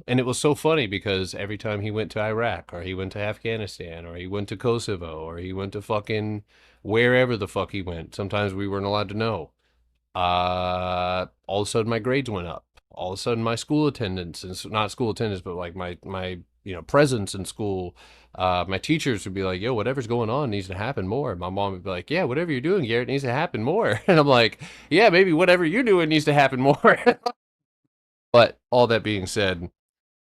Speaker 1: and it was so funny because every time he went to Iraq or he went to Afghanistan or he went to Kosovo or he went to fucking wherever the fuck he went, sometimes we weren't allowed to know. All of a sudden my grades went up. All of a sudden my school attendance, and not school attendance, but like my presence in school, my teachers would be like, yo, whatever's going on needs to happen more. My mom would be like, yeah, whatever you're doing, Garrett, needs to happen more. And I'm like, yeah, maybe whatever you're doing needs to happen more. But all that being said,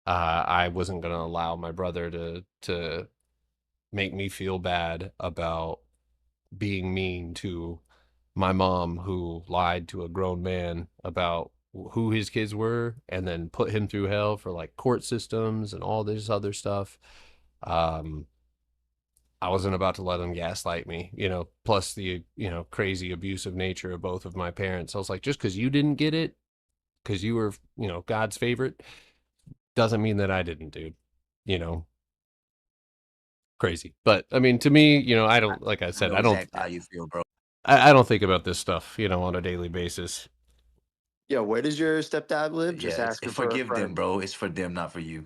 Speaker 1: I wasn't going to allow my brother to make me feel bad about being mean to my mom, who lied to a grown man about who his kids were and then put him through hell for like court systems and all this other stuff. Um, I wasn't about to let him gaslight me, plus the, crazy abusive nature of both of my parents. I was like, just because you didn't get it, because you were, God's favorite, doesn't mean that I didn't, dude. You know, Crazy. But I mean, to me, I don't, like I
Speaker 5: I
Speaker 1: said,
Speaker 5: know exactly how you feel, bro.
Speaker 1: I don't think about this stuff, on a daily basis.
Speaker 3: Yeah, where does your stepdad live? Just
Speaker 5: Yeah,
Speaker 3: asking for a
Speaker 5: forgive them,
Speaker 3: friend.
Speaker 5: bro. It's for them, not for you.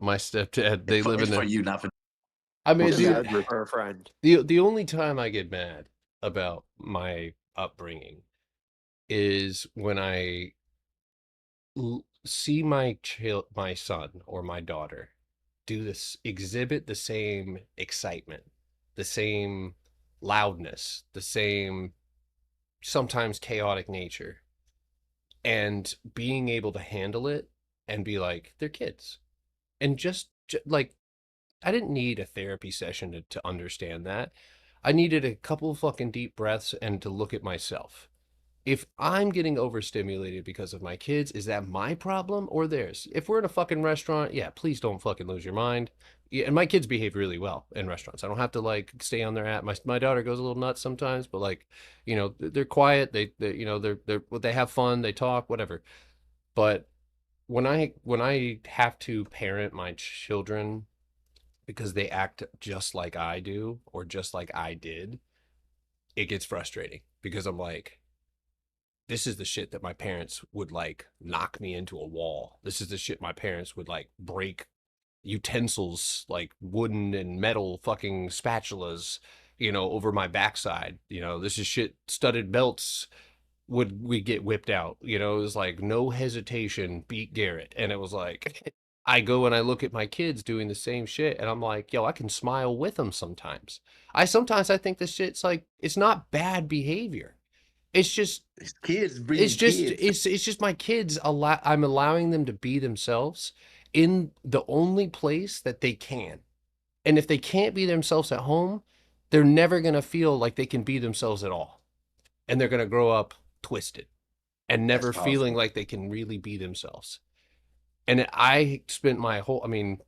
Speaker 1: My stepdad, they live
Speaker 5: It's
Speaker 1: in
Speaker 5: for
Speaker 1: the,
Speaker 5: you, not for.
Speaker 1: I mean,
Speaker 3: Just
Speaker 1: dude,
Speaker 3: asking for a friend.
Speaker 1: the only time I get mad about my upbringing is when I see my son or my daughter exhibit the same excitement, the same loudness, the same sometimes chaotic nature, and being able to handle it and be like, they're kids. And like, I didn't need a therapy session to understand that. I needed a couple of fucking deep breaths and to look at myself. If I'm getting overstimulated because of my kids, is that my problem or theirs? If we're in a fucking restaurant, yeah, please don't fucking lose your mind. Yeah, and my kids behave really well in restaurants. I don't have to like stay on their app. My daughter goes a little nuts sometimes, but like, they're quiet. They have fun. They talk, whatever. But when I have to parent my children because they act just like I do or just like I did, it gets frustrating because I'm like, this is the shit that my parents would like knock me into a wall. This is the shit my parents would like break utensils, like wooden and metal fucking spatulas, over my backside. This is shit, studded belts would we get whipped out. It was like no hesitation, beat Garrett. And it was like I go and I look at my kids doing the same shit and I'm like, yo, I can smile with them sometimes. I think this shit's like, it's not bad behavior. It's just
Speaker 5: It's kids breeding kids.
Speaker 1: it's just my kids. I'm allowing them to be themselves in the only place that they can. And if they can't be themselves at home, they're never going to feel like they can be themselves at all. And they're going to grow up twisted and
Speaker 5: That's
Speaker 1: never feeling
Speaker 5: powerful.
Speaker 1: like they can really be themselves. And I spent my whole, I mean,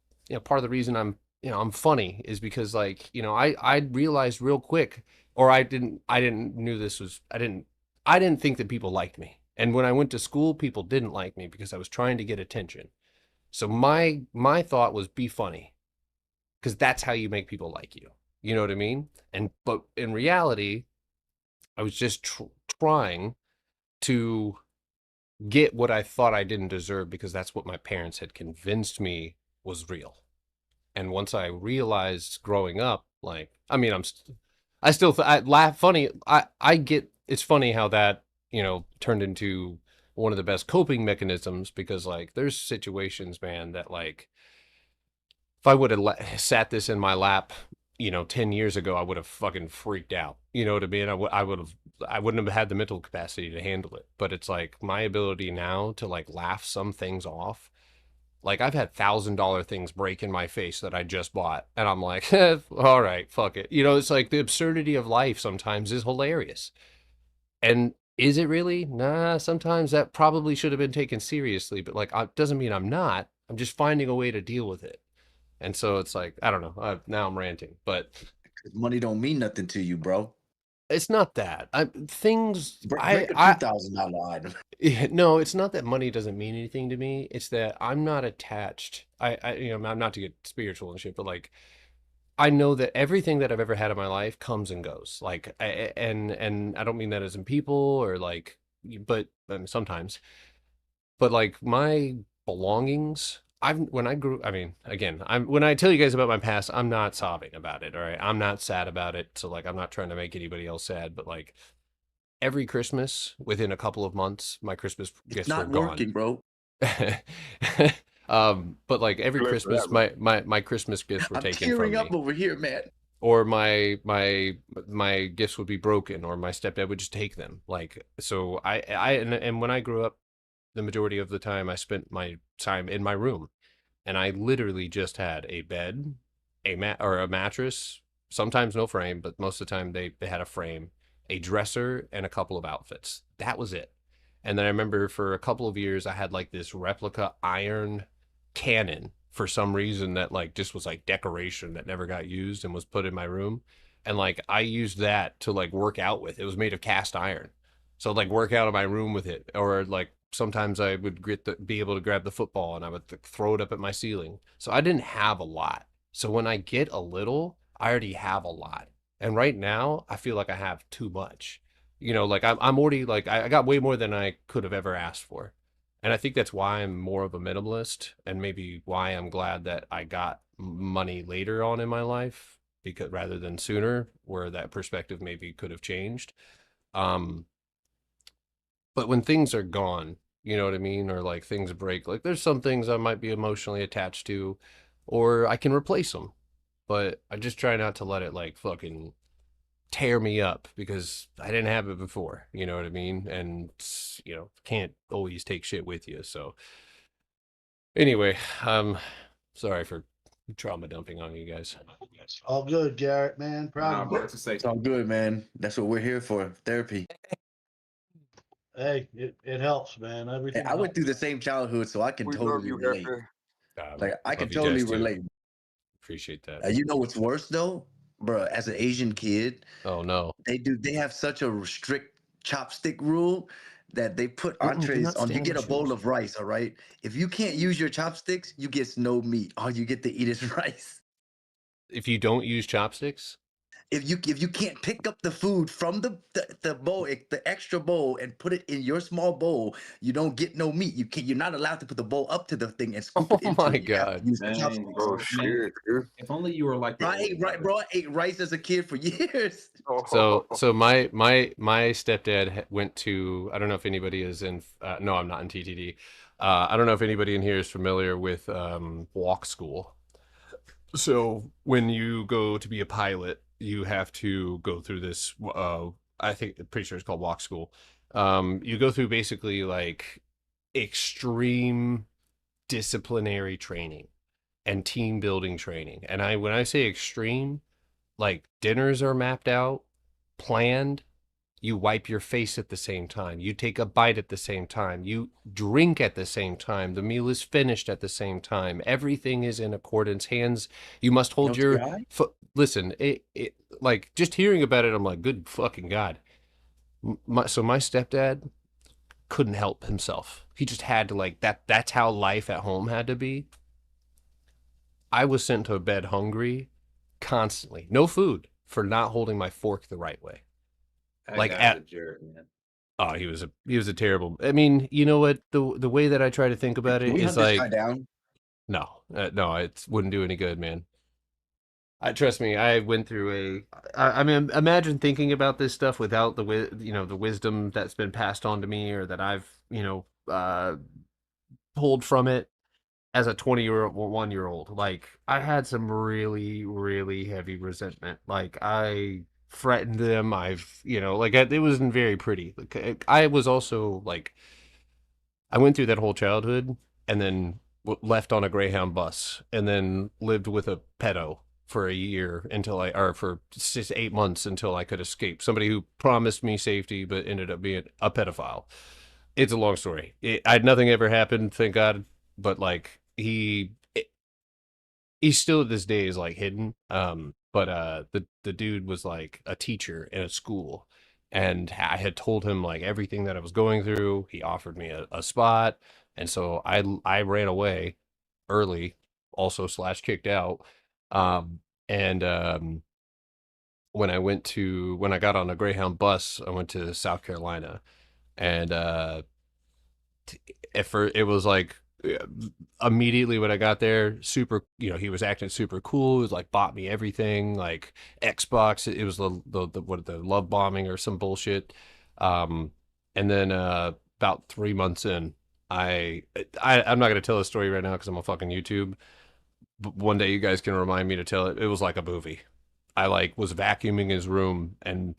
Speaker 1: part of the reason I'm you know, I'm funny is because like, you know, I realized real quick, or I didn't knew this was I didn't think that people liked me. And when I went to school, people didn't like me because I was trying to get attention. So my thought was be funny because that's how you make people like you. You know what I mean? And but in reality, I was just trying to get what I thought I didn't deserve because that's what my parents had convinced me was real. And once I realized growing up, like, I mean, I still, I laugh funny. I get, it's funny how that, you know, turned into one of the best coping mechanisms because like there's situations, man, that like, if I would have sat this in my lap, you know, 10 years ago, I would have fucking freaked out. You know what I mean? I would have, I wouldn't have had the mental capacity to handle it. But it's like my ability now to like laugh some things off. Like I've had $1,000 things break in my face that I just bought, and I'm like, all right, fuck it. You know, it's like the absurdity of life sometimes is hilarious. And is it really? Nah, sometimes that probably should have been taken seriously, but like, doesn't mean I'm not. I'm just finding a way to deal with it. And so it's like, I don't know. Now I'm ranting, but
Speaker 5: Money don't mean nothing to you, bro.
Speaker 1: it's not that. Things
Speaker 5: Break a $2,000 item.
Speaker 1: Yeah, no, it's not that money doesn't mean anything to me. It's that I'm not attached. You know, I'm not to get spiritual and shit, but like, I know that everything that I've ever had in my life comes and goes. Like, and I don't mean that as in people or like, but sometimes, but like my belongings. When I grew, I mean, again, when I tell you guys about my past, I'm not sobbing about it. All right, I'm not sad about it. So like, I'm not trying to make anybody else sad, but like every Christmas, within a couple of months, my Christmas
Speaker 5: It's
Speaker 1: gifts were
Speaker 5: not
Speaker 1: gone.
Speaker 5: working, bro.
Speaker 1: But like every
Speaker 8: Glad for that,
Speaker 1: Christmas,
Speaker 8: bro.
Speaker 1: my Christmas gifts were
Speaker 5: I'm
Speaker 1: taken
Speaker 5: tearing
Speaker 1: from
Speaker 5: up
Speaker 1: me,
Speaker 5: over here, man.
Speaker 1: or my gifts would be broken, or my stepdad would just take them. Like so, and when I grew up, the majority of the time I spent my time in my room, and I literally just had a bed, a mat or a mattress, sometimes no frame, but most of the time they had a frame, a dresser, and a couple of outfits. That was it. And then I remember for a couple of years I had like this replica iron cannon for some reason that like just was like decoration that never got used and was put in my room. And like I used that to like work out with. It was made of cast iron. So I'd like work out in my room with it, or like sometimes I would be able to grab the football and I would throw it up at my ceiling. So I didn't have a lot. So when I get a little, I already have a lot. And right now, I feel like I have too much. You know, like I'm already like I got way more than I could have ever asked for. And I think that's why I'm more of a minimalist, and maybe why I'm glad that I got money later on in my life, because rather than sooner, where that perspective maybe could have changed. Um, but when things are gone, you know what I mean? Or like things break, like there's some things I might be emotionally attached to, or I can replace them. But I just try not to let it like fucking tear me up because I didn't have it before. You know what I mean? And, you know, can't always take shit with you. So anyway, sorry for trauma dumping on you guys.
Speaker 11: All good, Garrett, man. Proud of you.
Speaker 2: To say,
Speaker 5: It's all good, man. That's what we're here for. Therapy.
Speaker 11: Hey, it helps, man. Everything
Speaker 5: I went
Speaker 11: helps.
Speaker 5: through the same childhood, so I can
Speaker 8: We love
Speaker 5: totally
Speaker 8: you,
Speaker 5: relate.
Speaker 8: Hefe.
Speaker 5: Like I can
Speaker 1: Love you
Speaker 5: totally
Speaker 1: guys too.
Speaker 5: relate.
Speaker 1: Appreciate that.
Speaker 5: You know what's worse though, bro? As an Asian kid,
Speaker 1: Oh no.
Speaker 5: they have such a strict chopstick rule that they put
Speaker 1: Do
Speaker 5: entrees
Speaker 1: not
Speaker 5: on. You
Speaker 1: stand
Speaker 5: get
Speaker 1: on
Speaker 5: a bowl
Speaker 1: shoes.
Speaker 5: of rice, all right? If you can't use your chopsticks, you get no meat. All you get to eat is rice.
Speaker 1: If you don't use chopsticks,
Speaker 5: If you can't pick up the food from the bowl, the extra bowl, and put it in your small bowl, you don't get no meat. You're not allowed to put the bowl up to the thing and scoop
Speaker 1: oh
Speaker 5: it into
Speaker 1: my
Speaker 5: it. You have to
Speaker 1: god.
Speaker 5: use the
Speaker 2: dang,
Speaker 5: chopsticks.
Speaker 8: Oh
Speaker 2: bro, man,
Speaker 8: shit, dude.
Speaker 2: if only you were like
Speaker 5: Bro, I ate rice as a kid for years.
Speaker 1: So my stepdad went to, I don't know if anybody is in no, I'm not in TTD. I don't know if anybody in here is familiar with walk school. So when you go to be a pilot, you have to go through this I think pretty sure it's called walk school. You go through basically like extreme disciplinary training and team building training. And when I say extreme, like dinners are mapped out, planned, You wipe your face at the same time. You take a bite at the same time. You drink at the same time. The meal is finished at the same time. Everything is in accordance. Hands, you must hold your foot. Listen, like just hearing about it, I'm like, good fucking God. So my stepdad couldn't help himself. He just had to like that. That's how life at home had to be. I was sent to bed hungry constantly. No food for not holding my fork the right way. Like at
Speaker 2: a jerk, man.
Speaker 1: Oh, he was a terrible. I mean, you know what? The way that I try to think about
Speaker 5: Can
Speaker 1: it
Speaker 5: we
Speaker 1: is
Speaker 5: hunt this guy
Speaker 1: like,
Speaker 5: down?
Speaker 1: no, it wouldn't do any good, man. Trust me, I went through I mean, imagine thinking about this stuff without the wisdom that's been passed on to me or that I've, pulled from it as a 21-year-old. Like, I had some really, really heavy resentment. Like, I threatened them. It wasn't very pretty. Like, I was also like, I went through that whole childhood and then left on a Greyhound bus and then lived with a pedo for a year or for 8 months until I could escape. Somebody who promised me safety but ended up being a pedophile. It's a long story. I had nothing ever happened, thank God. But like he still to this day is like hidden. But the dude was like a teacher in a school, and I had told him like everything that I was going through. He offered me a spot, and so I ran away early, also slash kicked out. And when I got on a Greyhound bus, I went to South Carolina, and it was like immediately when I got there, super, he was acting super cool. He was like bought me everything, like Xbox. It was the love bombing or some bullshit. And then about 3 months in, I'm not gonna tell the story right now because I'm on fucking YouTube. But one day you guys can remind me to tell it. It was like a movie. I like was vacuuming his room and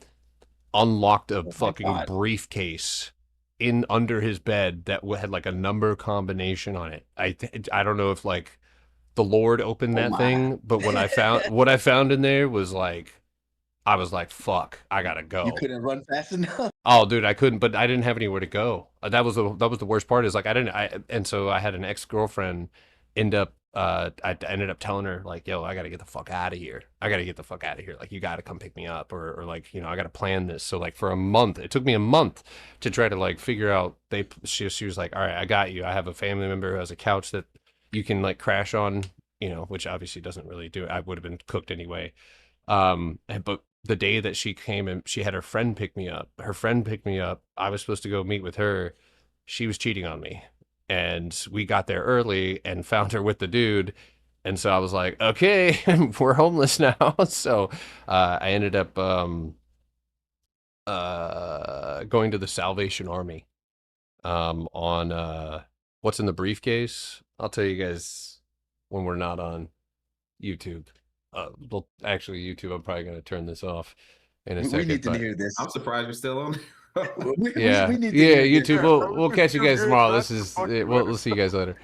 Speaker 1: unlocked a fucking briefcase in under his bed that had like a number combination on it. I don't know if like the Lord opened that thing, but what I found in there was like I was like, fuck, I gotta go.
Speaker 5: You couldn't run fast enough.
Speaker 1: Oh, dude, I couldn't, but I didn't have anywhere to go. That was the worst part is like and so I had an ex-girlfriend I ended up telling her like, yo, I got to get the fuck out of here. I got to get the fuck out of here. Like, you got to come pick me up or like, I got to plan this. So like for a month, it took me a month to try to like figure out she was like, all right, I got you. I have a family member who has a couch that you can like crash on, which obviously doesn't really do it. I would have been cooked anyway. But the day that she came and she had her friend pick me up, I was supposed to go meet with her. She was cheating on me. And we got there early and found her with the dude. And so I was like, okay, we're homeless now. So I ended up going to the Salvation Army on What's in the Briefcase. I'll tell you guys when we're not on YouTube. Well, actually, YouTube, I'm probably going to turn this off in a second.
Speaker 5: We need to hear this.
Speaker 2: I'm surprised we're still on.
Speaker 1: We need to YouTube. We'll catch you guys tomorrow. We'll see you guys later.